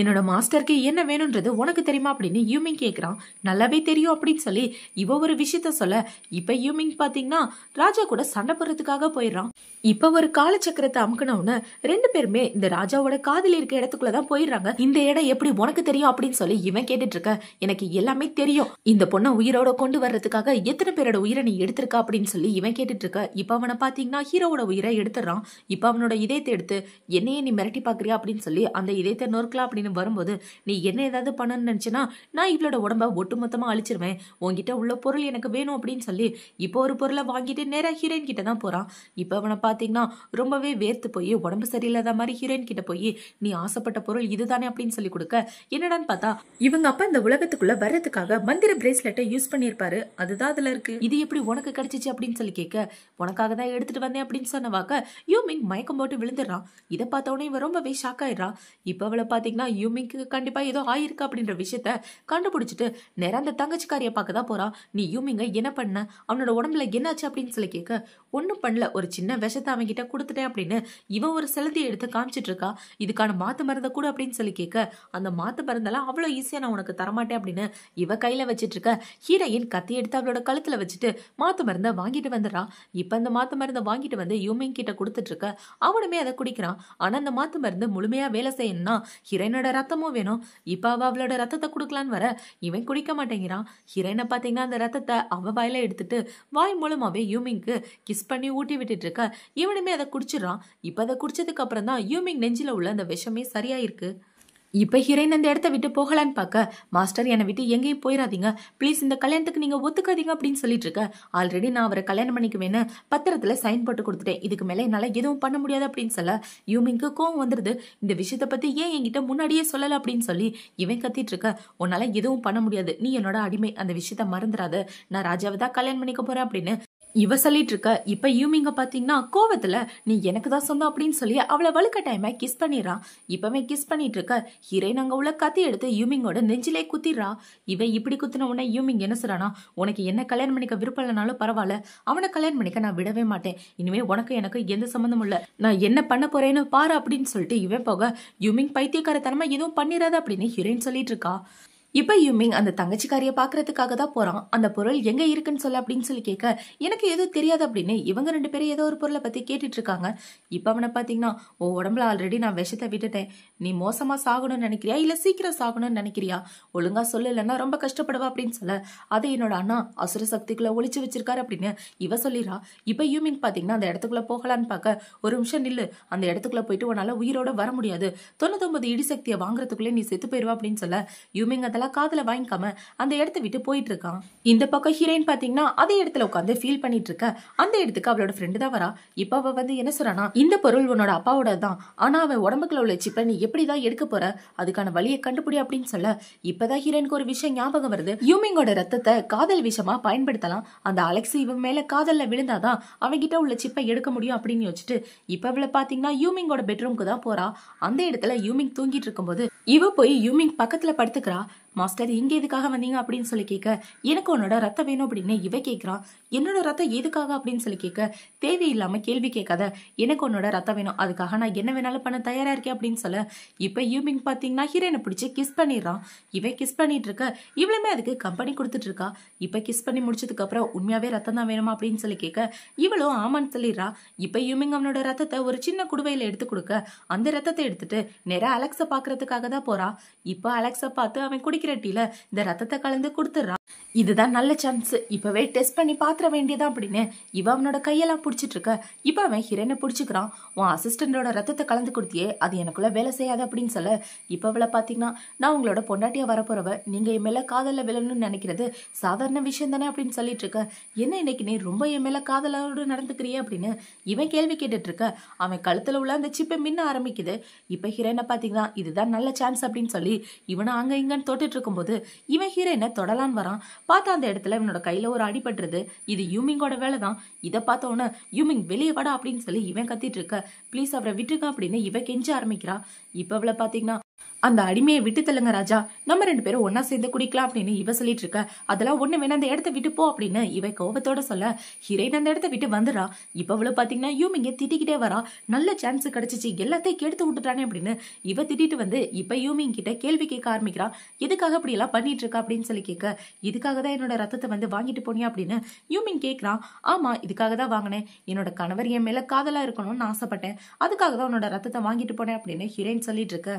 என்னோட மாஸ்டருக்கு என்ன வேணும்ன்றது உனக்கு தெரியுமா அப்படின்னு யூமிங் கேக்குறான். நல்லாவே தெரியும் அப்படின்னு சொல்லி இவ ஒரு விஷயத்த சொல்ல, இப்ப யூமிங் பாத்தீங்கன்னா ராஜா கூட சண்டை போடுறதுக்காக போயிடுறான். இப்ப ஒரு காலச்சக்கரத்தை அமுக்கணும்னு ரெண்டு பேருமே இந்த ராஜாவோட காதல் இருக்க இடத்துக்குள்ளதான் போயிடுறாங்க. இந்த இடம் எப்படி உனக்கு தெரியும் அப்படின்னு சொல்லி இவன் கேட்டுட்டு இருக்க, எனக்கு எல்லாமே தெரியும், இந்த பொண்ணை உயிரோட கொண்டு வர்றதுக்காக எத்தனை பேரோட உயிரை நீ எடுத்திருக்க அப்படின்னு சொல்லி இவன் கேட்டுட்டு இருக்க. இப்ப அவனை பாத்தீங்கன்னா ஹீரோவோட உயிரை எடுத்துறான். இப்ப அவனோட இதயத்தை எடுத்து என்னையே நீ மிரட்டி பாக்குறியா அப்படின்னு சொல்லி அந்த இதயத்தை நொறுக்கலாம் அப்படின்னு வரும்போது, நீ என்ன ஏதாவது பண்ணணும்னு நினைச்சுன்னா நான் இவளோட உடம்ப ஒட்டு மொத்தமா அழிச்சிருவேன், உன்கிட்ட உள்ள பொருள் எனக்கு வேணும் அப்படின்னு சொல்லி இப்போ ஒரு பொருளை வாங்கிட்டு நேரா ஹீரோயின் கிட்ட தான் போறான். இப்ப அவனை பாத்தீங்கன்னா ரொம்பவே வேர்த்து போய் உடம்பு சரியில்லாத மாதிரி ஹீரோயின் கிட்ட போய் நீ ஆசைப்பட்ட பொருள் இதுதானே அப்படின்னு சொல்லி கொடுக்க, என்னடான்னு பார்த்தா இவங்க அப்பா இந்த உலகத்துக்குள்ள வர்றதுக்காக மந்திர பிரேஸ்லெட்டை யூஸ் பண்ணிருப்பாரு, அதுதான் அதுல இருக்கு, இது எப்படி உனக்கு கிடைச்சிச்சு அப்படின்னு சொல்லி கேட்க, உனக்காக தான் எடுத்துட்டு வந்தேன் அப்படின்னு சொன்னவாக்க யூமிங் மயக்கம் போட்டு விழுந்துடுறான். இதை பார்த்தவனே இவன் ரொம்பவே ஷாக் ஆயிடுறான். இப்ப அவளை பாத்தீங்கன்னா யூமிங்க்கு கண்டிப்பா ஏதோ ஆயிருக்கு அப்படின்ற விஷயத்த கண்டுபிடிச்சிட்டு நேரா அந்த தங்கச்சிக்காரிய பார்க்க தான் போறான். நீ யூமிங்க என்ன பண்ண, அவனோட உடம்புல என்னாச்சு அப்படின்னு சொல்லி கேட்க, ஒன்னும் பண்ணல, ஒரு சின்ன விஷத்தை அவன் கிட்ட கொடுத்துட்டேன் அப்படின்னு இவன் ஒரு செலுத்தியை எடுத்து காமிச்சிட்டு இருக்கா. இதுக்கான மாத்து மருந்த கூட அப்படின்னு சொல்லி கேட்க, அந்த மாத்து மருந்தெல்லாம் அவ்வளவு ஈஸியா நான் உனக்கு தரமாட்டேன் அப்படின்னு இவ கையில வச்சிட்டு இருக்க. ஹீரோயின் கத்தி எடுத்து அவளோட கழுத்துல வச்சுட்டு மாத்து மருந்த வாங்கிட்டு வந்துடுறான். இப்ப அந்த மாத்து மருந்த வாங்கிட்டு வந்து யூமிங் கிட்ட கொடுத்துட்டு இருக்க, அவனுமே அதை குடிக்கிறான். ஆனா அந்த மாத்து மருந்து முழுமையா வேலை செய்யணும்னா ஹீரோயினோட ரத்தமும் வேணும். இப்ப அவ அவளோட ரத்தத்தை குடுக்கலான்னு வர இவன் குடிக்க மாட்டேங்கிறான். ஹீரோயினை பாத்தீங்கன்னா அந்த ரத்தத்தை அவ வாயில எடுத்துட்டு வாய் மூலமாவே யூமிங்க்கு கிஸ் பண்ணி ஊட்டி விட்டுட்டு இருக்க, இவனுமே அதை குடிச்சிடறான். இப்ப அதை குடிச்சதுக்கு அப்புறம் தான் யூமிங் நெஞ்சில உள்ள அந்த விஷமே சரியாயிருக்கு. இப்ப ஹீரோயின் அந்த இடத்த விட்டு போகலான்னு பார்க்க, மாஸ்டர் என்னை விட்டு எங்கேயும் போயிடாதீங்க ப்ளீஸ், இந்த கல்யாணத்துக்கு நீங்க ஒத்துக்காதீங்க அப்படின்னு சொல்லிட்டு இருக்க. ஆல்ரெடி நான் அவரை கல்யாணம் பண்ணிக்குவேன்னு பத்திரத்துல சைன் போட்டு கொடுத்துட்டேன், இதுக்கு மேல என்னால எதுவும் பண்ண முடியாது அப்படின்னு சொல்ல யூமிங்க்கு கோவம் வந்துருது. இந்த விஷயத்த பத்தி ஏன் என்கிட்ட முன்னாடியே சொல்லல அப்படின்னு சொல்லி இவன் கத்திட்டு இருக்க, உன்னால எதுவும் பண்ண முடியாது, நீ என்னோட அடிமை, அந்த விஷயத்த மறந்துடாத, நான் ராஜாவை தான் கல்யாணம் பண்ணிக்க போறேன் அப்படின்னு இவ சொல்லிட்டு இருக்க. இப்ப யூமிங்க பாத்தீங்கன்னா கோவத்துல நீ எனக்கு தான் சொந்தம் அப்படின்னு சொல்லி அவளை வலுக்கட்டாயமா கிஸ் பண்ணிடுறான். இப்பவே கிஸ் பண்ணிட்டு இருக்க, ஹீரோயின் அங்க உள்ள கத்தி எடுத்து யூமிங்கோட நெஞ்சிலே குத்திடுறா. இவ இப்படி குத்தின உடனே யூமிங் என்ன சொல்றானா, உனக்கு என்ன கல்யாணம் பண்ணிக்க விருப்பம் இல்லைனாலும் பரவாயில்ல, அவனை கல்யாணம் பண்ணிக்க நான் விடவே மாட்டேன், இனிமே உனக்கு எனக்கு எந்த சம்மந்தமும் இல்ல, நான் என்ன பண்ண போறேன்னு பாரு அப்படின்னு சொல்லிட்டு இவன் போக, யூமிங் பைத்தியக்காரத்தனமா எதுவும் பண்ணிடாத அப்படின்னு ஹீரோயின் சொல்லிட்டு இருக்கா. இப்ப யூமிங் அந்த தங்கச்சிக்காரிய பாக்குறதுக்காக தான் போறான். அந்த பொருள் எங்க இருக்குன்னு சொல்ல அப்படின்னு சொல்லி கேட்க, எனக்கு எதுவும் தெரியாது அப்படின்னு இவங்க ரெண்டு பேரும் ஏதோ ஒரு பொருளை பத்தி கேட்டுட்டு இருக்காங்க. இப்ப அவனை பாத்தீங்கன்னா, உன் உடம்புல ஆல்ரெடி நான் விஷத்தை விட்டுட்டேன், நீ மோசமா சாகணும்னு நினைக்கிறியா இல்ல சீக்கிரம் சாகணும்னு நினைக்கிறியா, ஒழுங்கா சொல்லு இல்லைன்னா ரொம்ப கஷ்டப்படுவா அப்படின்னு சொல்ல, அதை என்னோட அண்ணா அசுர சக்திக்குள்ள ஒளிச்சு வச்சிருக்காரு அப்படின்னு இவ சொல்லிடுறா. இப்ப யூமிங் பாத்தீங்கன்னா அந்த இடத்துக்குள்ள போகலான்னு பார்க்க, ஒரு நிமிஷம் நில்லு, அந்த இடத்துக்குள்ள போயிட்டு உன்னால உயிரோட வர முடியாது, 99 இடி சக்தியை வாங்குறதுக்குள்ளே நீ செத்து போயிருவா அப்படின்னு சொல்ல, யூமிங் அதெல்லாம் காதுல வாங்கிக்காம அந்த இடத்த விட்டு போயிட்டு இருக்கான். இந்த பக்கம் ஹீரோயின் பாத்தீங்கன்னா அதே இடத்துல உட்காந்து ஃபீல் பண்ணிட்டு இருக்க. அந்த இடத்துக்கு அவளோட ஃப்ரெண்டு தான் வரா. இப்ப அவ வந்து என்ன சொல்றானா, இந்த பொருள் உன்னோட அப்பாவோட தான், ஆனா அவன் உடம்புக்குள்ள உள்ள சிப்பை நீ எப்படிதான் எடுக்க போற, அதுக்கான வழியை கண்டுபிடி அப்படின்னு சொல்ல, இப்பதான் ஹீரோயினுக்கு ஒரு விஷயம் ஞாபகம் வருது. யூமிங்கோட ரத்தத்தை காதல் விஷயமா பயன்படுத்தலாம், அந்த அலெக்ஸ் இவன் மேல காதல்ல விழுந்தாதான் அவன்கிட்ட உள்ள சிப்பை எடுக்க முடியும் அப்படின்னு யோசிச்சுட்டு இப்ப அவளை பாத்தீங்கன்னா யூமிங்கோட பெட்ரூம்க்கு தான் போறா. அந்த இடத்துல யூமிங் தூங்கிட்டு இருக்கும்போது இவ போய் யூமிங் பக்கத்துல படுத்துக்கிறா. மாஸ்டர் இங்க எதுக்காக வந்தீங்க அப்படின்னு சொல்லி கேட்க, எனக்கு உன்னோட ரத்தம் வேணும் அப்படின்னு இவ கேட்கிறான். என்னோட ரத்தம் எதுக்காக அப்படின்னு சொல்லி கேட்க, தேவையில்லாம கேள்வி கேட்காத, எனக்கு உன்னோட ரத்தம் வேணும், அதுக்காக நான் என்ன வேணாலும் பண்ண தயாரா இருக்கேன் அப்படின்னு சொல்ல, இப்ப யூமிங் பாத்தீங்கன்னா ஹீரோயினை பிடிச்சி கிஸ் பண்ணிடுறான். இவன் கிஸ் பண்ணிட்டு இருக்க, இவளுமே அதுக்கு கம்பெனி கொடுத்துட்டு இருக்கா. இப்ப கிஸ் பண்ணி முடிச்சதுக்கு அப்புறம் உண்மையாவே ரத்தம் தான் வேணுமா அப்படின்னு சொல்லி கேட்க, இவளும் ஆமான்னு சொல்லிடுறா. இப்ப யூமிங் அவனோட ரத்தத்தை ஒரு சின்ன குடுவையில எடுத்து கொடுக்க, அந்த ரத்தத்தை எடுத்துட்டு நேரா அலெக்ஸ பாக்குறதுக்காக தான் போறா. இப்ப அலெக்ஸ பார்த்து அவன் குடிக்கிற டீல இந்த ரத்தத்தை கலந்து கொடுத்துறான். இதுதான் நல்ல சான்ஸ், இப்பவே டெஸ்ட் பண்ணி பாத்திர வேண்டியதா அப்படின்னு இவ அவனோட கையெல்லாம் புடிச்சிட்டு இருக்க. இப்ப அவன் ஹீரோயினை புடிச்சுக்கிறான். உன் அசிஸ்டண்டோட ரத்தத்தை கலந்து கொடுத்தியே, அது எனக்குள்ள வேலை செய்யாது அப்படின்னு சொல்ல, இப்ப அவளை பாத்தீங்கன்னா, நான் உங்களோட பொண்டாட்டியா வரப்போறவ, நீங்க என் மேல காதல விழணும்னு நினைக்கிறது சாதாரண விஷயம் தானே அப்படின்னு சொல்லிட்டு இருக்க, என்ன இன்னைக்கு நீ ரொம்ப என் மேல காதலோடு நடந்துக்கிறியே அப்படின்னு இவன் கேள்வி கேட்டுட்டு இருக்க. அவன் கழுத்துல உள்ள அந்த சிப்பை மின்ன ஆரம்பிக்குது. இப்ப ஹீரோயினை பாத்தீங்கன்னா, இதுதான் நல்ல சான்ஸ் அப்படின்னு சொல்லி இவனை அங்க இங்கன்னு தொட்டுட்டு இருக்கும்போது இவன் ஹீரோயினை தொடலான்னு வரான். பார்த்தா அந்த இடத்துல இவனோட கையில ஒரு அடிபட்டுருது. இது யூமிங்கோட வேலை தான். இதை பார்த்த உடனே யூமிங் வெளியே வாடா அப்படின்னு சொல்லி இவன் கத்திட்டு இருக்க, ப்ளீஸ் அவரை விட்டுருக்க அப்படின்னு இவ கெஞ்ச ஆரம்பிக்கிறா. இப்ப அவளை பாத்தீங்கன்னா அந்த அடிமையை விட்டு தள்ளுங்க ராஜா, நம்ம 2 பேரும் ஒன்னா சேர்ந்து குடிக்கலாம் அப்படின்னு இவ சொல்லிட்டு இருக்க. அதெல்லாம் ஒண்ணு வேணா அந்த இடத்த விட்டு போ அப்படின்னு இவ கோபத்தோட சொல்ல ஹீரோயின் அந்த இடத்த விட்டு வந்துடா. இப்ப அவளு பாத்தீங்கன்னா யூமிங்க திட்டிக்கிட்டே வரா. நல்ல சான்ஸ் கிடைச்சிச்சு, எல்லாத்தையும் கெடுத்து விட்டுட்டானே அப்படின்னு இவ திட்டிட்டு வந்து இப்ப யூமிங் கிட்ட கேள்வி கேட்க ஆரம்பிக்கிறா. எதுக்காக அப்படி எல்லாம் பண்ணிட்டு இருக்கா அப்படின்னு சொல்லி கேட்க, இதுக்காக தான் என்னோட ரத்தத்தை வந்து வாங்கிட்டு போனியா அப்படின்னு யூமிங் கேட்கறான். ஆமா, இதுக்காக தான் வாங்கினேன். என்னோட கணவர் என் மேல காதலா இருக்கணும்னு ஆசைப்பட்டேன், அதுக்காக தான் உன்னோட ரத்தத்தை வாங்கிட்டு போனேன் அப்படின்னு ஹீரோயின் சொல்லிட்டு இருக்க.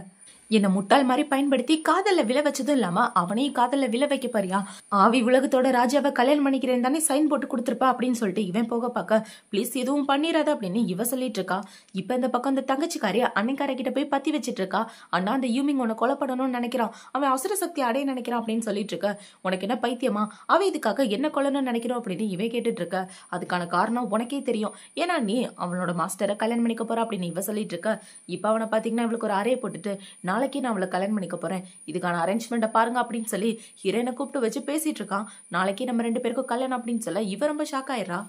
என்ன முட்டாள் மாதிரி பயன்படுத்தி காதல்ல விழ வச்சதும் இல்லாம அவனையும் காதல்ல விழ வைக்க பாரியா. ஆவி உலகத்தோட ராஜாவை கல்யாணம் பண்ணிக்கிறேன் தானே சைன் போட்டு கொடுத்துருப்பா அப்படின்னு சொல்லிட்டு இவன் போக பார்க்க, ப்ளீஸ் எதுவும் பண்ணிடாத அப்படின்னு இவ சொல்லிட்டு இருக்கா. இப்ப இந்த பக்கம் இந்த தங்கச்சிக்காரி அன்னைக்கார கிட்ட போய் பத்தி வச்சிட்டு இருக்கா. அண்ணா அந்த யூமிங் உன்னை கொலை பண்ணணும்னு நினைக்கிறான், அவன் அவசர சக்தி அடைய நினைக்கிறான் அப்படின்னு சொல்லிட்டு இருக்க. உனக்கு என்ன பைத்தியமா, அவன் இதுக்காக என்ன கொல்லணும்னு நினைக்கிறோம் அப்படின்னு இவ கேட்டுட்டு இருக்க. அதுக்கான காரணம் உனக்கே தெரியும், ஏன்னா நீ அவனோட மாஸ்டரை கல்யாணம் பண்ணிக்க போற அப்படின்னு இவ சொல்லிட்டு இருக்க. இப்ப அவனை பாத்தீங்கன்னா இவளுக்கு ஒரு அறையை போட்டுட்டு நாளைக்கு நான் அவளை கல்யாணம் பண்ணிக்க போறேன், இதுக்கான அரேஞ்ச்மெண்ட்டை பாருங்க அப்படின்னு சொல்லி ஹீரோயினை கூப்பிட்டு வச்சு பேசிட்டு இருக்கான். நாளைக்கு நம்ம 2 பேருக்கும் கல்யாணம் அப்படின்னு சொல்ல இவ ரொம்ப ஷாக் ஆயிடுறா.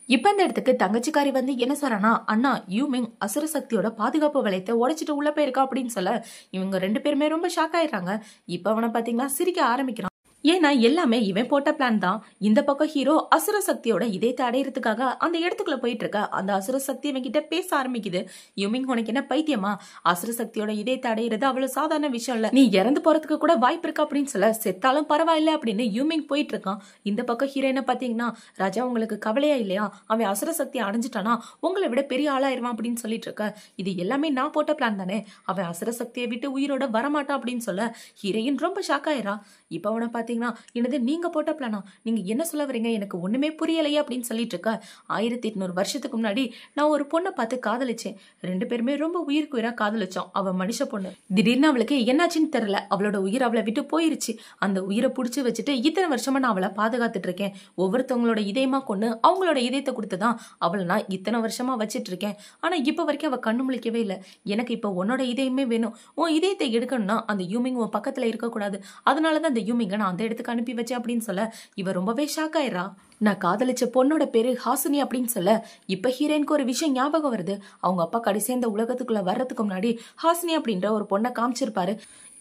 இப்ப இந்த இடத்துக்கு தங்கச்சிக்காரி வந்து என்ன சொல்றானா, அண்ணா யூமிங் அசுர சக்தியோட பாதுகாப்பு வளையத்தை உடைச்சிட்டு உள்ள போயிருக்கா அப்படின்னு சொல்ல இவங்க 2 பேருமே ரொம்ப ஷாக் ஆயிடுறாங்க. இப்ப அவனை பாத்தீங்கன்னா சிரிக்க ஆரம்பிக்கிறான். ஏன்னா எல்லாமே இவன் போட்ட பிளான் தான். இந்த பக்கம் ஹீரோ அசுர சக்தியோட இதயத்தை அடையறதுக்காக அந்த இடத்துக்குள்ள போயிட்டு இருக்க. அந்த அசுர சக்தி இவன் கிட்ட பேச ஆரம்பிக்குது. யூமிங் உனக்கு என்ன பைத்தியமா, அசுர சக்தியோட இதயத்தை அடையிறது அவ்வளவு சாதாரண விஷயம் இல்ல, நீ இறந்து போறதுக்கு கூட வாய்ப்பு இருக்கு அப்படின்னு சொல்ல செத்தாலும் பரவாயில்ல அப்படின்னு யூமிங் போயிட்டு இருக்கான். இந்த பக்கம் ஹீரோயினை பாத்தீங்கன்னா, ராஜா உங்களுக்கு கவலையா இல்லையா, அவன் அசுர சக்தி அடைஞ்சிட்டானா உங்களை விட பெரிய ஆளாயிருவான் அப்படின்னு சொல்லிட்டு இருக்க. இது எல்லாமே நான் போட்ட பிளான் தானே, அவன் அசுர சக்தியை விட்டு உயிரோட வரமாட்டான் அப்படின்னு சொல்ல ஹீரோயின் ரொம்ப ஷாக் ஆயிரா. இப்ப அவனை பாத்தீங்கன்னா, என்னது நீங்க போட்ட பிளானா, நீங்க என்ன சொல்ல வரீங்க, எனக்கு ஒண்ணுமே புரியலையே அப்படின்னு சொல்லிட்டு இருக்க. 1800 வருஷத்துக்கு முன்னாடி நான் ஒரு பொண்ணை பார்த்து காதலிச்சேன், 2 பேருமே ரொம்ப உயிருக்கு உயிரா காதலிச்சோம். அவ மனுஷ பொண்ணு, திடீர்னு அவளுக்கு என்னாச்சுன்னு தெரியல, அவளோட உயிர் அவளை விட்டு போயிருச்சு. அந்த உயிரை புடிச்சு வச்சுட்டு இத்தனை வருஷமா நான் அவளை பாதுகாத்துட்டு இருக்கேன். ஒவ்வொருத்தவங்களோட இதயமா கொண்டு அவங்களோட இதயத்தை கொடுத்துதான் அவளை நான் இத்தனை வருஷமா வச்சிட்டு இருக்கேன். ஆனா இப்ப வரைக்கும் அவ கண்ணு முழிக்கவே இல்லை. எனக்கு இப்ப உன்னோட இதயமே வேணும், உன் இதயத்தை எடுக்கணும்னா அந்த யூமிங் உன் பக்கத்துல இருக்கக்கூடாது, அதனாலதான் அந்த யூமிங்க நான் அந்த இடத்துக்கு அனுப்பி வச்சேன் அப்படின்னு சொல்ல இவ ரொம்பவே ஷாக் ஆயிரா. நான் காதலிச்ச பொண்ணோட பேரு ஹாசினி அப்படின்னு சொல்ல இப்ப ஹீரோயினுக்கு ஒரு விஷயம் ஞாபகம் வருது. அவங்க அப்பா கடைசியா இந்த உலகத்துக்குள்ள வர்றதுக்கு முன்னாடி ஹாசினி அப்படின்ற ஒரு பொண்ணை காமிச்சிருப்பாரு.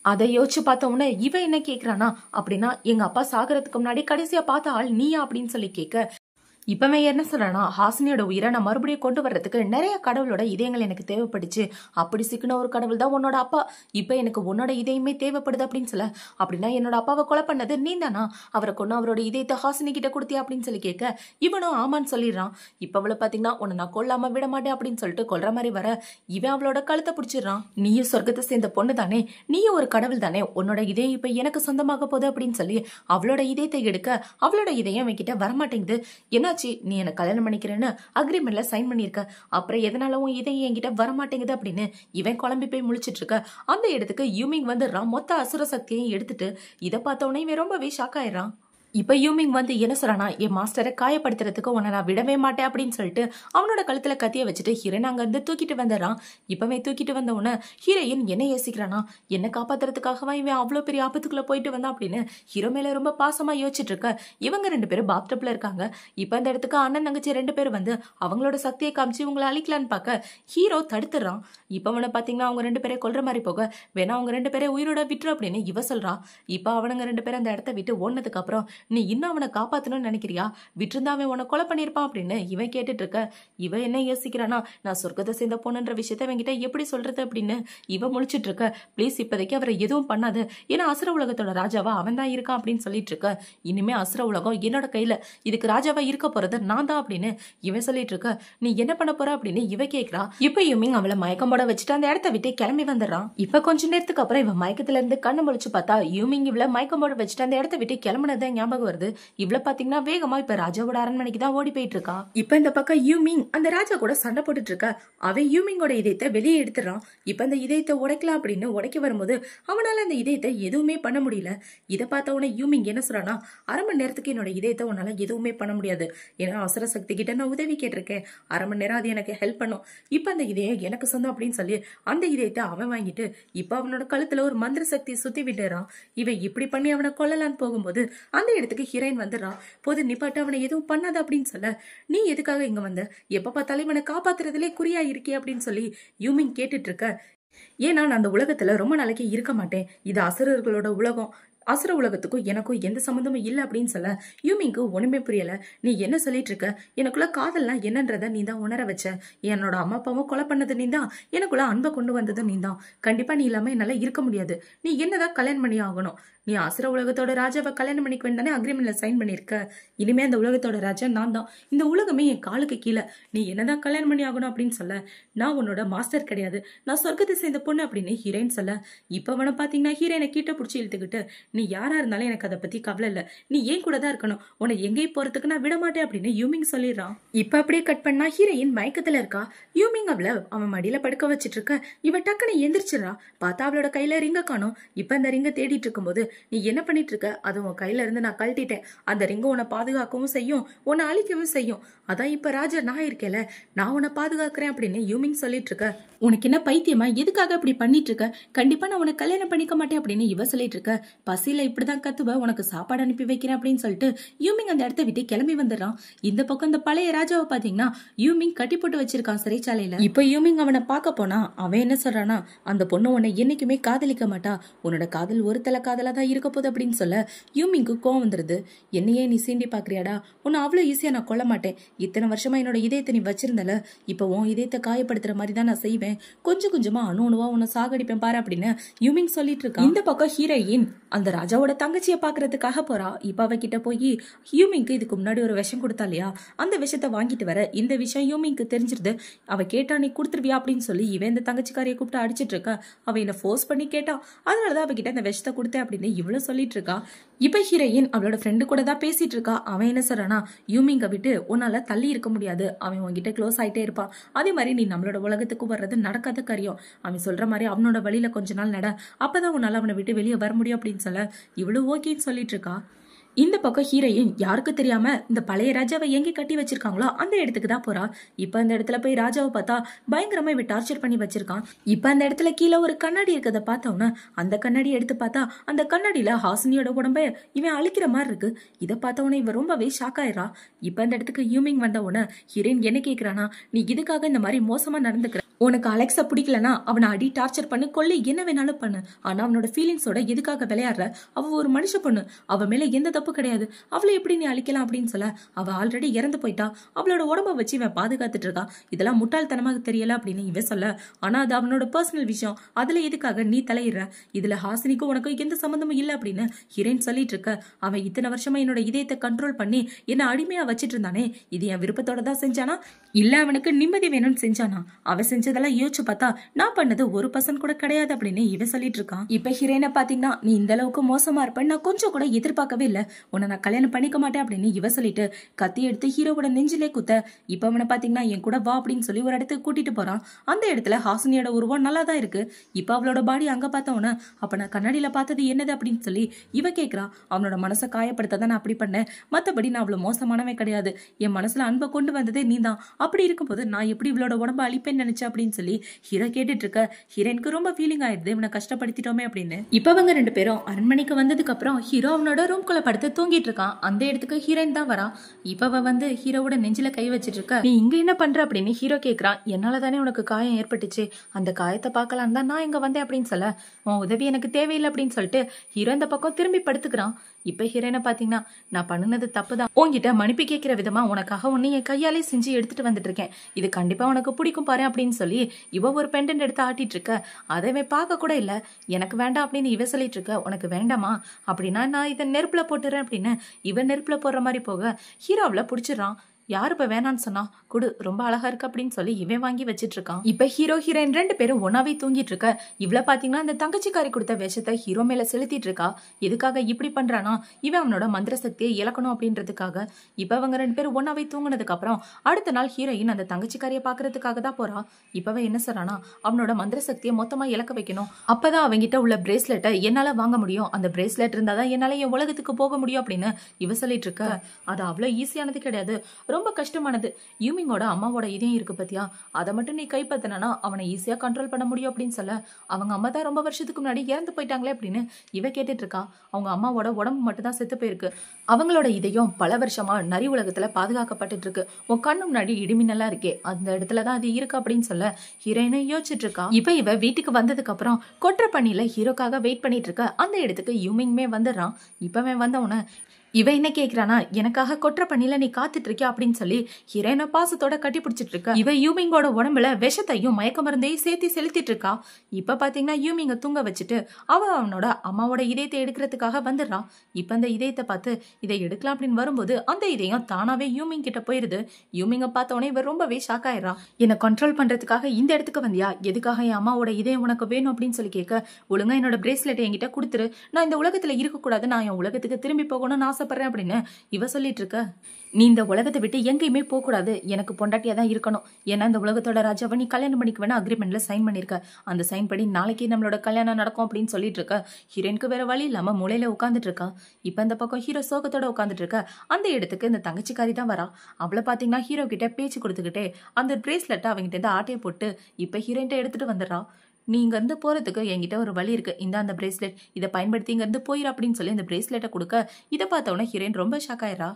அதை யோசிச்சு பார்த்த உடனே இவ என்ன கேக்குறானா, அப்படின்னா எங்க அப்பா சாகறதுக்கு முன்னாடி கடைசியா பார்த்த ஆள் நீயா அப்படின்னு சொல்லி கேட்க, இப்பவே என்ன சொல்றேன்னா, ஹாசினியோட உயிரை நான் மறுபடியும் கொண்டு வர்றதுக்கு நிறைய கடவுளோட இதயங்கள் எனக்கு தேவைப்படுச்சு, அப்படி சிக்கின ஒரு கடவுள் தான் உன்னோட அப்பா, இப்ப எனக்கு உன்னோட இதயமே தேவைப்படுது அப்படின்னு சொல்ல, அப்படின்னா என்னோட அப்பாவை கொலை பண்ணது நீ தானா, அவரை கொண்டு அவரோட இதயத்தை ஹாசினி கிட்ட கொடுத்தியா அப்படின்னு சொல்லி கேட்க இவனும் ஆமான்னு சொல்லிடுறான். இப்ப அவளை பாத்தீங்கன்னா உன்னை நான் கொல்லாம விட மாட்டேன் அப்படின்னு சொல்லிட்டு கொல்ற மாதிரி வர இவன் அவளோட கழுத்தை பிடிச்சிடறான். நீயும் சொர்க்கத்தை சேர்ந்த பொண்ணு தானே, நீயும் ஒரு கடவுள் தானே, உன்னோட இதயம் இப்ப எனக்கு சொந்தமாக போகுது அப்படின்னு சொல்லி அவளோட இதயத்தை எடுக்க அவளோட இதயம் என்கிட்ட வரமாட்டேங்குது. என்னாச்சு, நீ என்ன கல்யாணம் பண்ணிக்கிறேன்னு அக்ரிமெண்ட்ல சைன் பண்ணிருக்க, அப்புறம் எதனாலவும் இதயம் என்கிட்ட வரமாட்டேங்குது அப்படின்னு இவன் குழம்பி போய் முழிச்சிட்டு இருக்க. அந்த இடத்துக்கு யூமிங் வந்துடுறான். மொத்த அசுர சக்தியையும் எடுத்துட்டு இதை பார்த்த உடனே இவன் ரொம்பவே ஷாக் ஆயிடுறான். இப்ப யூமிங் வந்து என்ன சொல்றானா, என் மாஸ்டரை காயப்படுத்துறதுக்கு உன்னை நான் விடவே மாட்டேன் அப்படின்னு சொல்லிட்டு அவனோட கழுத்துல கத்திய வச்சுட்டு ஹீரோயின் அங்க இருந்து தூக்கிட்டு வந்துடுறான். இப்பவே தூக்கிட்டு வந்த உடனே ஹீரோயின் என்ன யோசிக்கிறானா, என்ன காப்பாத்துறதுக்காகவா இவன் அவ்வளவு பெரிய ஆபத்துக்குள்ள போயிட்டு வந்தான் அப்படின்னு ஹீரோ மேல ரொம்ப பாசமா யோசிச்சுட்டு இருக்க. இவங்க 2 பேரும் பாத்டப்ல இருக்காங்க. இப்ப அந்த இடத்துக்கு அண்ணன் தங்கச்சி 2 பேரும் வந்து அவங்களோட சக்தியை காமிச்சு இவங்களை அழிக்கலான்னு பார்க்க ஹீரோ தடுத்துறான். இப்ப அவனை பாத்தீங்கன்னா அவங்க 2 பேரை கொல்ற மாதிரி போக, வேணா அவங்க 2 பேரை உயிரோட விட்டுரு அப்படின்னு இவ சொல்றா. இப்ப அவனுங்க 2 பேரும் அந்த இடத்த விட்டு ஓடுனதுக்கு அப்புறம், நீ இன்னும் அவனை காப்பாத்தணும்னு நினைக்கிறியா, விட்டுருந்தா அவன் உன்னை கொலை பண்ணிருப்பான் அப்படின்னு இவன் கேட்டுட்டு இருக்க. இவன் என்ன யோசிக்கிறானா, நான் சொர்க்கத்தை சேர்ந்த பொண்ணுன்ற விஷயத்த அவன்கிட்ட எப்படி சொல்றது அப்படின்னு இவன் முழிச்சிட்டு இருக்க. ப்ளீஸ் இப்போதைக்கு அவரை எதுவும் பண்ணாது, ஏன்னா அசுர உலகத்தோட ராஜாவா அவன் தான் இருக்கான் அப்படின்னு சொல்லிட்டு இருக்க. இனிமே அசுர உலகம் என்னோட கையில, இதுக்கு ராஜாவா இருக்க போறது நான் தான் அப்படின்னு இவன் சொல்லிட்டு இருக்க. நீ என்ன பண்ண போற அப்படின்னு இவ கேக்குறா. இப்ப யூமிங் அவளை மயக்கம் போட வச்சுட்டு அந்த இடத்த விட்டு கிளம்பி வந்துடுறான். இப்ப கொஞ்ச நேரத்துக்கு அப்புறம் இவன் மயக்கத்துல இருந்து கண்ணு முழிச்சு பார்த்தா யூமிங் இவளை மயக்கம் போட வச்சுட்டு அந்த இடத்த விட்டு கிளம்புனதான் ஞாபகம் வருது. இவ்வளவு பாத்தீங்கன்னா வேகமா இப்ப ராஜாவோட அரண்மனைக்கு தான் ஓடி போயிட்டு இருக்கா. இப்ப இந்த பக்கம் யூமிங் அந்த ராஜா கூட சண்டை போட்டுட்டு இருக்க. அவன் யூமிங்கோட இதயத்தை வெளியே எடுத்துறான். இப்ப அந்த இதயத்தை உடைக்கலாம் அப்படின்னு உடைக்க வரும்போது அவனால அந்த இதயத்தை எதுவுமே பண்ண முடியல. இதை பார்த்த உடனே யூமிங் என்ன சொல்றானா, 1/2 மணி நேரத்துக்கு என்னோட இதயத்தை உன்னால எதுவுமே பண்ண முடியாது, ஏன்னா அவசர சக்தி கிட்ட நான் உதவி கேட்டிருக்கேன், 1/2 மணி நேரம் அது எனக்கு ஹெல்ப் பண்ணும், இப்ப அந்த இதயம் எனக்கு சொந்தம் அப்படின்னு சொல்லி அந்த இதயத்தை அவன் வாங்கிட்டு இப்ப அவனோட கழுத்துல ஒரு மந்திர சக்தி சுத்தி விட்டுறான். இவன் இப்படி பண்ணி அவனை கொல்லலான்னு போகும்போது அந்த இடத்துக்கு ஹீரோயின் வந்துடுறான். போது நிப்பாட்டு, அவனை எதுவும் பண்ணாத அப்படின்னு சொல்ல, நீ எதுக்காக இங்க வந்த, எப்ப பார்த்தாலும் இவனை காப்பாத்துறதுலே குறியா இருக்கே அப்படின்னு சொல்லி யூமிங் கேட்டுட்டு இருக்க. ஏன்னா நான் அந்த உலகத்துல ரொம்ப நாளைக்கு இருக்க மாட்டேன். இது அசுரர்களோட உலகம். அசுர உலகத்துக்கும் எனக்கும் எந்த சம்மந்தமும் இல்லை அப்படின்னு சொல்ல யூமிங்க்கு ஒண்ணுமே புரியல. நீ என்ன சொல்லிட்டு இருக்க? எனக்குள்ள காதல்னா என்னன்றத நீ தான் உணர வச்ச. என்னோட அம்மா அப்பாவும் கொலை பண்ணது நீ தான். எனக்குள்ள அன்பை கொண்டு வந்தது நீ தான். கண்டிப்பா நீ இல்லாம என்னால இருக்க முடியாது. நீ என்னதான் கல்யாணம் பண்ணி ஆகணும். நீ அசுர உலகத்தோட ராஜாவை கல்யாணம் பண்ணிக்க வேண்டானே அக்ரிமெண்ட்ல சைன் பண்ணிருக்க. இனிமே அந்த உலகத்தோட ராஜா நான் தான். இந்த உலகமே என் காலுக்கு கீழே. நீ என்னதான் கல்யாணம் பண்ணி ஆகணும் அப்படின்னு சொல்ல நான் உன்னோட மாஸ்டர் கிடையாது, நான் சொர்க்கத்தை சேர்ந்த பொண்ணு அப்படின்னு ஹீரோயின் சொல்ல இப்ப அவனை பாத்தீங்கன்னா ஹீரோயினை கிட்ட பிடிச்சி இழுத்துக்கிட்டு நீ யாரா இருந்தாலும் எனக்கு அதை பத்தி கவலை இல்ல, நீ ஏன் கூட தான் இருக்கணும், உன்னை எங்கேயும் போறதுக்கு நான் விட மாட்டேன் அப்படின்னு யூமிங் சொல்லிடுறான். இப்ப அப்படியே கட் பண்ணா ஹீரோயின் மயக்கத்துல இருக்கா. யூமிங் அவளை அவன் மடியில படுக்க வச்சிட்டு இருக்க. இவ டக்குன்னு எந்திரிச்சிடறா. பார்த்தா அவளோட கையில ரிங்க காணும். இப்ப அந்த ரிங்க தேடிட்டு இருக்கும்போது நீ என்ன பண்ணிட்டு இருக்க? அது உன் கையில இருந்து நான் கழட்டிட்டேன். அந்த ரிங்க உன்னை பாதுகாக்கவும் செய்யும், உன்னை அழிக்கவும் செய்யும். அதான் இப்ப ராஜா நான் இருக்கேல, நான் உன்னை பாதுகாக்கிறேன் அப்படின்னு யூமிங் சொல்லிட்டு இருக்க. உனக்கு என்ன பைத்தியமா? எதுக்காக இப்படி பண்ணிட்டு இருக்க? கண்டிப்பா நான் உனக்கு கல்யாணம் பண்ணிக்க மாட்டேன் அப்படின்னு இவ சொல்லிட்டு இருக்க. பசியில இப்படிதான் கத்துவ, உனக்கு சாப்பாடு அனுப்பி வைக்கிறேன் அப்படின்னு சொல்லிட்டு யூமிங் அந்த இடத்த விட்டு கிளம்பி வந்துடுறான். இந்த பக்கம் இந்த பழைய ராஜாவை பாத்தீங்கன்னா யூமிங் கட்டி போட்டு வச்சிருக்கான் சிறைச்சாலையில. இப்ப யூமிங் அவனை பார்க்க போனா அவன் என்ன சொல்றானா, அந்த பொண்ணு உன்னை என்னைக்குமே காதலிக்க மாட்டா, உன்னோட காதல் ஒரு தலை காதலா தான் இருக்க போகுது அப்படின்னு சொல்ல யூமிங்க்கு கோவம் வந்துருது. என்னையே நீ சீண்டி பாக்குறியாடா? உன்னை அவ்வளவு ஈஸியா நான் கொல்ல மாட்டேன். இத்தனை வருஷமா என்னோட இதயத்தை நீ வச்சிருந்தல, இப்ப உன் இதயத்தை காயப்படுத்துற மாதிரி தான் நான் செய்வேன். கொஞ்சம் கொஞ்சமா அணு அணுவா உன்னை சாகடிப்பேன் பாரு அப்படின்னு யூமிங் சொல்லிட்டு இருக்கான். இந்த பக்கம் ஹீரோயின் அந்த ராஜாவோட தங்கச்சியை பாக்குறதுக்காக போறா. இப்ப அவகிட்ட போய் யூமிங்க்கு இதுக்கு முன்னாடி ஒரு விஷம் கொடுத்தா இல்லையா, அந்த விஷத்தை வாங்கிட்டு வர இந்த விஷயம் யூமிங்க்கு தெரிஞ்சிருது. அவ கேட்டா நீ கொடுத்துருவியா அப்படின்னு சொல்லி இவன் இந்த தங்கச்சிக்காரியை கூப்பிட்டு அடிச்சிட்டு இருக்கா. அவ என்ன ஃபோர்ஸ் பண்ணி கேட்டா, அதனாலதான் அவகிட்ட அந்த விஷத்தை கொடுத்தேன் அப்படின்னு இவ்வளவு சொல்லிட்டு இருக்கா. இப்ப ஹீரோயின் அவளோட ஃப்ரெண்டு கூட தான் பேசிட்டு இருக்கா. அவன் என்ன சொல்றானா, யூமிங்க விட்டு உன்னால தள்ளி இருக்க முடியாது, அவன் உன்கிட்ட க்ளோஸ் ஆயிட்டே இருப்பான். அதே மாதிரி நீ நம்மளோட உலகத்துக்கு வர்றது நடக்காத காரியம். அவன் சொல்ற மாதிரி அவனோட வழியில கொஞ்ச நாள் நட, அப்பதான் உன்னால அவனை விட்டு வெளியே வர முடியும் அப்படின்னு சொல்ல இவ்வளவு ஓகேன்னு சொல்லிட்டு இருக்கா. இந்த பக்கம் ஹீரோயின் யாருக்கு தெரியாம இந்த பழைய ராஜாவை எங்க கட்டி வச்சிருக்காங்களோ அந்த இடத்துக்கு தான் போறா. இப்ப அந்த இடத்துல போய் ராஜாவை பார்த்தா பயங்கரமா இவ டார்ச்சர் பண்ணி வச்சிருக்கான். இப்ப அந்த இடத்துல கீழே ஒரு கண்ணாடி இருக்கத பார்த்தோன்னா அந்த கண்ணாடி எடுத்து பார்த்தா அந்த கண்ணாடியில ஹாசினியோட உடம்ப இவன் அழிக்கிற மாதிரி இருக்கு. இதை பார்த்தவொன்னே இவ ரொம்பவே ஷாக் ஆயிரா. இப்ப அந்த இடத்துக்கு யூமிங் வந்த உடனே ஹீரோயின் என்ன கேக்குறானா, நீ இதுக்காக இந்த மாதிரி மோசமா நடந்துக்கிற, உனக்கு அலெக்ஸா பிடிக்கலனா அவனை அடி டார்ச்சர் பண்ணு கொல்லி என்ன வேணாலும் பண்ணு, ஆனா அவனோட ஃபீலிங்ஸோட எதுக்காக விளையாடுற? அவ ஒரு மனுஷ பொண்ணு, அவ மேல எந்த தப்பு கிடையாது, அவளை எப்படி நீ அழிக்கலாம் அப்படின்னு சொல்ல அவ ஆல்ரெடி இறந்து போயிட்டா, அவளோட உடம்ப வச்சு இவன் பாதுகாத்துட்டு இருக்கா, இதெல்லாம் முட்டாள்தனமாக தெரியல அப்படின்னு இவ சொல்ல. ஆனா அது அவனோட பர்சனல் விஷயம், அதுல எதுக்காக நீ தலையிடுற? இதுல ஹாசினிக்கும் உனக்கு எந்த சம்பந்தமும் இல்ல அப்படின்னு ஹீரோயின் சொல்லிட்டு இருக்க. அவன் இத்தனை வருஷமா என்னோட இதயத்தை கண்ட்ரோல் பண்ணி என்ன அடிமையா வச்சிட்டு இருந்தானே, இது என் விருப்பத்தோட தான் செஞ்சானா இல்ல அவனுக்கு நிம்மதி வேணும்னு செஞ்சானா? அவன் செஞ்சதெல்லாம் யோசிச்சு பார்த்தா நான் பண்ணது 1% கூட கிடையாது அப்படின்னு இவன் சொல்லிட்டு இருக்கான். இப்ப ஹீரோயினை பாத்தீங்கன்னா நீ இந்த அளவுக்கு மோசமா இருப்பேன்னு நான் கொஞ்சம் கூட எதிர்பார்க்கவே இல்ல, உன்னை நான் கல்யாணம் பண்ணிக்க மாட்டேன் அப்படின்னு இவ சொல்லிட்டு கத்தி எடுத்து ஹீரோவோட நெஞ்சிலே குத்த. இப்ப அவனை பாத்தீங்கன்னா என் கூட வா அப்படின்னு சொல்லி ஒரு இடத்துக்கு கூட்டிட்டு போறான். அந்த இடத்துல ஹாசினியோட உருவம் நல்லா தான் இருக்கு. இப்ப அவளோட பாடி அங்க பார்த்தவன அப்ப நான் கண்ணாடியில பார்த்தது என்னது அப்படின்னு சொல்லி இவ கேக்குறா. அவனோட மனசை காயப்படுத்ததான் நான் அப்படி பண்ணேன், மத்தபடி நான் அவ்வளவு மோசமானவன் கிடையாது, என் மனசுல அன்பை கொண்டு வந்ததே நீ தான், அப்படி இருக்கும்போது நான் எப்படி இவளோட உடம்ப அழிப்பேன்னு நினைச்சேன் அப்படின்னு சொல்லி ஹீரோ கேட்டுட்டு இருக்க. ஹீரோனுக்கு ரொம்ப ஃபீலிங் ஆயிடுது, இவனை கஷ்டப்படுத்திட்டோமே அப்படின்னு. இப்ப அவங்க ரெண்டு பேரும் அரண்மனைக்கு வந்ததுக்கு அப்புறம் ஹீரோ அவனோட ரூம்குள்ள படுத்து தூங்கிட்டு இருக்கான். அந்த இடத்துக்கு ஹீரோயின் தான் வரா. இப்ப அவ வந்து ஹீரோவோட நெஞ்சில கை வச்சிட்டு இருக்க. நீ இங்க என்ன பண்ற அப்படின்னு ஹீரோ கேக்குறான். என்னால தானே உனக்கு காயம் ஏற்பட்டுச்சு, அந்த காயத்தை பார்க்கலாம் தான் நான் இங்க வந்தேன் அப்படின்னு சொல்ல உன் உதவி எனக்கு தேவையில்லை அப்படின்னு சொல்லிட்டு ஹீரோ இந்த பக்கம் திரும்பி படுத்துக்கிறான். இப்ப ஹீரோயினை பாத்தீங்கன்னா நான் பண்ணுனது தப்புதான், உன்கிட்ட மன்னிப்பு கேட்கிற விதமா உனக்காக உன்னை என் கையாலே செஞ்சு எடுத்துட்டு வந்துட்டு இருக்கேன், இது கண்டிப்பா உனக்கு பிடிக்கும் பாரு அப்படின்னு சொல்லி இவ ஒரு பெண்டன்ட் எடுத்து ஆட்டிட்டு இருக்க. அதவே பார்க்க கூட இல்ல, எனக்கு வேண்டாம் அப்படின்னு இவ சொல்லிட்டு இருக்க. உனக்கு வேண்டாமா அப்படின்னா நான் இதை நெருப்புல போட்டுறேன் அப்படின்னு இவன் நெருப்புல போடுற மாதிரி போக ஹீரோவில புடிச்சிடறான். யாரு இப்ப வேணான்னு சொன்னா, குடு ரொம்ப அழகா இருக்கு அப்படின்னு சொல்லி இவன் வாங்கி வச்சிட்டு இருக்கான். இப்ப ஹீரோ ஹீரோயின் ரெண்டு பேரும் ஒன்னாவே தூங்கிட்டு இருக்க. இவ்வளவு பாத்தீங்கன்னா இந்த தங்கச்சிக்காரி கொடுத்த விஷத்தை ஹீரோ மேல செலுத்திட்டு இருக்கா. எதுக்காக இப்படி பண்றானா, இவன் அவனோட மந்திர சக்தியை இழக்கணும் அப்படின்றதுக்காக. இப்ப அவங்க ரெண்டு பேரும் ஒன்னாவே தூங்கினதுக்கு அப்புறம் அடுத்த நாள் ஹீரோயின் அந்த தங்கச்சிக்காரியை பாக்குறதுக்காக தான் போறா. இப்பவே என்ன சொல்றானா, அவனோட மந்திர சக்தியை மொத்தமா இழக்க வைக்கணும், அப்பதான் அவங்கிட்ட உள்ள பிரேஸ்லெட்டை என்னால வாங்க முடியும், அந்த பிரேஸ்லெட் இருந்தாதான் என்னால என் உலகத்துக்கு போக முடியும் அப்படின்னு இவ சொல்லிட்டு இருக்க. அது அவ்வளவு ஈஸியானது கிடையாது, ரொம்ப கஷ்டமானது. யூமிங்கோட அம்மாவோட இதயம் இருக்கு பத்தியா, அதை மட்டும் நீ கைப்பற்றினா அவனை ஈஸியா கண்ட்ரோல் பண்ண முடியும் அப்படின்னு சொல்ல, அவங்க அம்மா தான் ரொம்ப வருஷத்துக்கு முன்னாடி இறந்து போயிட்டாங்களே அப்படின்னு இவ கேட்டுட்டு இருக்கா. அவங்க அம்மாவோட உடம்பு மட்டும் தான் செத்து போயிருக்கு. அவங்களோட இதயம் பல வருஷமா நரி உலகத்துல பாதுகாக்கப்பட்டு இருக்கு. உன் கண்ணு முன்னாடி இடிமின்னலா இருக்கே, அந்த இடத்துலதான் அது இருக்கு அப்படின்னு சொல்ல ஹீரோயினை யோசிச்சுட்டு இருக்கா. இப்ப இவ வீட்டுக்கு வந்ததுக்கு அப்புறம் கொற்ற பண்ணில ஹீரோக்காக வெயிட் பண்ணிட்டு இருக்க. அந்த இடத்துக்கு யூமிங்மே வந்துடுறான். இப்பவே வந்தவன இவ என்ன கேக்குறானா, எனக்காக கொற்ற பண்ணில நீ காத்துட்டு இருக்கியா அப்படின்னு சொல்லி ஹீரோயினை பாசத்தோட கட்டி பிடிச்சிட்டு இருக்கா. இவ யூமிங்கோட உடம்புல விஷத்தையும் மயக்க மருந்தையும் சேர்த்து செலுத்திட்டு இருக்கா. இப்ப பாத்தீங்கன்னா யூமிங்க தூங்க வச்சுட்டு அவனோட அம்மாவோட இதயத்தை எடுக்கிறதுக்காக வந்துடுறான். இப்ப அந்த இதயத்தை பார்த்து இதை எடுக்கலாம் அப்படின்னு வரும்போது அந்த இதயம் தானாவே யூமிங் கிட்ட போயிருது. யூமிங்க பார்த்தவனே இவ ரொம்பவே ஷாக் ஆயிடுறான். என்னை கண்ட்ரோல் பண்றதுக்காக இந்த இடத்துக்கு வந்தியா, எதுக்காக என் அம்மாவோட இதயம் உனக்கு வேணும் அப்படின்னு சொல்லி கேட்க, ஒழுங்கா என்னோட பிரேஸ்லெட் என்கிட்ட கொடுத்துரு, நான் இந்த உலகத்துல இருக்கக்கூடாது, நான் என் உலகத்துக்கு திரும்பி போகணும்னு ஆசைப்படுறேன் அப்படின்னு இவ சொல்லிட்டு இருக்க. நீ இந்த உலகத்தை விட்டு எங்கேயுமே போக கூடாது, எனக்கு பொண்டாட்டியா தான் இருக்கணும், ஏன்னா இந்த உலகத்தோட ராஜாவை நீ கல்யாணம் பண்ணிக்க வேணா அக்ரிமெண்ட்ல சைன் பண்ணிருக்க, அந்த சைன் படி நாளைக்கு நம்மளோட கல்யாணம் நடக்கும் அப்படின்னு சொல்லிட்டு இருக்க. ஹீரோயினுக்கு வேற வழி இல்லாம மூலையில உட்காந்துட்டு இருக்கா. இப்ப இந்த பக்கம் ஹீரோ சோகத்தோட உட்காந்துட்டு இருக்க. அந்த இடத்துக்கு இந்த தங்கச்சிக்காரி தான் வரா. அவளை பாத்தீங்கன்னா ஹீரோ கிட்ட பேச்சு கொடுத்துக்கிட்டே அந்த பிரேஸ்லெட்டை அவங்கிட்ட இருந்து ஆட்டையை போட்டு இப்ப ஹீரோயின்ட்ட எடுத்துட்டு வந்துடுறா. நீ இங்க இருந்து போறதுக்கு என்கிட்ட ஒரு வழி இருக்கு, இந்த அந்த பிரேஸ்லெட், இதை பயன்படுத்தி இங்க இருந்து போயிரு அப்படின்னு சொல்லி இந்த பிரேஸ்லெட்டை கொடுக்க, இதை பார்த்தவொடனே ஹீரோயின் ரொம்ப ஷாக் ஆயிரா.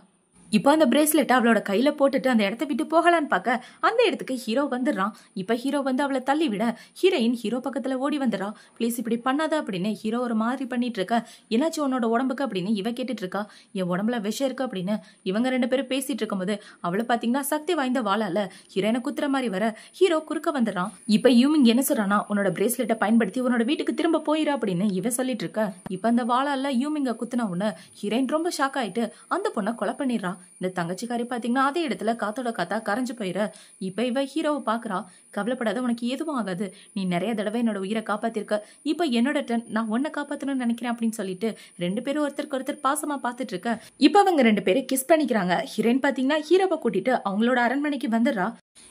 இப்போ அந்த பிரேஸ்லெட் அவளோட கையில போட்டுட்டு அந்த இடத்த விட்டு போகலான்னு பார்க்க அந்த இடத்துக்கு ஹீரோ வந்துடுறான். இப்ப ஹீரோ வந்து அவளை தள்ளி விட ஹீரோயின் ஹீரோ பக்கத்துல ஓடி வந்துடுறா. ப்ளீஸ் இப்படி பண்ணாத அப்படின்னு ஹீரோ ஒரு மாதிரி பண்ணிட்டு இருக்க. என்னாச்சு உன்னோட உடம்புக்கு அப்படின்னு இவ கேட்டுட்டு இருக்கா. என் உடம்புல விஷம் இருக்கு அப்படின்னு இவங்க ரெண்டு பேரும் பேசிட்டு இருக்கும்போது அவளை பாத்தீங்கன்னா சக்தி வாய்ந்த வாளால ஹீரோயினை குத்துற மாதிரி வர ஹீரோ குறுக்க வந்துடுறான். இப்ப யூமிங் என்ன சொல்றானா, உன்னோட பிரேஸ்லெட்டை பயன்படுத்தி உன்னோட வீட்டுக்கு திரும்ப போயிரு அப்படின்னு இவ சொல்லிட்டு இருக்க. இப்ப அந்த வாளால யூமிங்க குத்துன உடனே ஹீரோயின் ரொம்ப ஷாக் ஆயிட்டு அந்த பொண்ணை கொலை பண்ணிடுறா. இந்த தங்கச்சிக்காரி பாத்தீங்கன்னா அதே இடத்துல காத்தோட காத்தா கரைஞ்சு போயிட. இப்ப இவ ஹீரோவை பாக்குறா. கவலைப்படாத, உனக்கு எதுவும் ஆகாது, நீ நிறைய தடவை என்னோட உயிரை காப்பாத்திருக்க, இப்ப என்னோட டர்ன், நான் உன்னை காப்பாத்தணும்னு நினைக்கிறேன் அப்படின்னு சொல்லிட்டு ரெண்டு பேரும் ஒருத்தருக்கு ஒருத்தர் பாசமா பாத்துட்டு இருக்க. இப்ப அவங்க ரெண்டு பேரும் கிஸ் பண்ணிக்கிறாங்க. ஹீரோயின் பாத்தீங்கன்னா ஹீரோவை கூட்டிட்டு அவங்களோட அரண்மனைக்கு வந்துடுறா.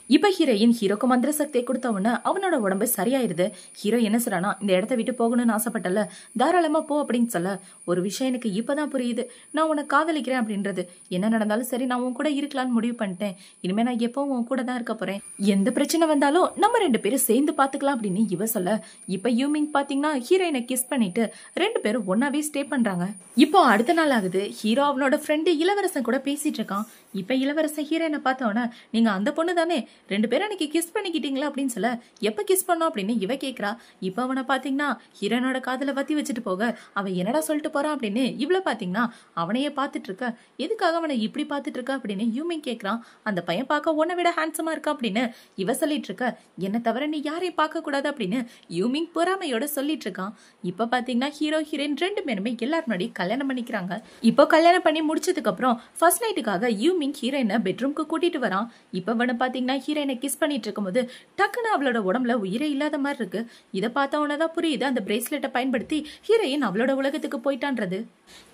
இப்ப ஹீரோயின் ஹீரோக்கு மந்திர சக்தியை கொடுத்த உடனே அவனோட உடம்பு சரியாயிருது. ஹீரோ என்ன சொல்றானா, இந்த இடத்த விட்டு போகணும்னு ஆசைப்பட்டல, தாராளமா போ அப்படின்னு சொல்ல, ஒரு விஷயம் எனக்கு இப்பதான் புரியுது, நான் உன்னை காதலிக்கிறேன் அப்படின்றது, என்ன நடந்தாலும் சரி நான் உன் கூட இருக்கலாம்னு முடிவு பண்ணிட்டேன், இனிமே நான் எப்பவும் உன் கூட தான் இருக்க போறேன், எந்த பிரச்சனை வந்தாலும் நம்ம ரெண்டு பேரும் சேர்ந்து பாத்துக்கலாம் அப்படின்னு இவ சொல்ல. இப்ப யூமிங் பாத்தீங்கன்னா ஹீரோயினை கிஸ் பண்ணிட்டு ரெண்டு பேரும் ஒன்னாவே ஸ்டே பண்றாங்க. இப்போ அடுத்த நாள் ஆகுது. ஹீரோ அவனோட ஃப்ரெண்டு இளவரசன் கூட பேசிட்டு இருக்கான். இப்ப இளவரசன் ஹீரோயினை பார்த்தவன, நீங்க அந்த பொண்ணு தானே, ரெண்டு பேரும் அன்னைக்கு கிஸ் பண்ணிக்கிட்டீங்களா அப்படின்னு சொல்ல, எப்ப கிஸ் பண்ணோம் அப்படின்னு இவ கேக்குறா. இப்ப அவனை பாத்தீங்கன்னா ஹீரோனோட காதல வத்தி வச்சுட்டு போக அவன் என்னடா சொல்லிட்டு போறான் அப்படின்னு இவ்வளவு பாத்தீங்கன்னா அவனையே பாத்துட்டு இருக்க. எதுக்காக அவனை இப்படி பாத்துட்டு இருக்க அப்படின்னு யூமிங் கேக்குறான். அந்த பையன் பார்க்க உன்னை விட ஹேண்ட்ஸமா இருக்கா அப்படின்னு இவ சொல்லிட்டு இருக்க. என்ன தவிர நீ யாரையும் பார்க்க கூடாது அப்படின்னு யூமிங் பொறாமையோட சொல்லிட்டு இருக்கான். இப்ப பாத்தீங்கன்னா ஹீரோ ஹீரோயின் ரெண்டு பேருமே எல்லாரும் முன்னாடி கல்யாணம் பண்ணிக்கிறாங்க. இப்போ கல்யாணம் பண்ணி முடிச்சதுக்கு அப்புறம் ஃபர்ஸ்ட் நைட்டுக்காக யூமிங் ஹீரோயினை பெட்ரூம்க்கு கூட்டிட்டு வரான். இப்ப அவனை பாத்தீங்கன்னா ஹீரோயினை கிஸ் பண்ணிட்டு இருக்கும்போது டக்குன்னு அவளோட உடம்புல உயிரே இல்லாத மாதிரி இருக்கு. இதை பார்த்த உடனேதான் புரியுது அந்த பிரேஸ்லெட்டை பயன்படுத்தி ஹீரோயின் அவளோட உலகத்துக்கு போயிட்டான்றது.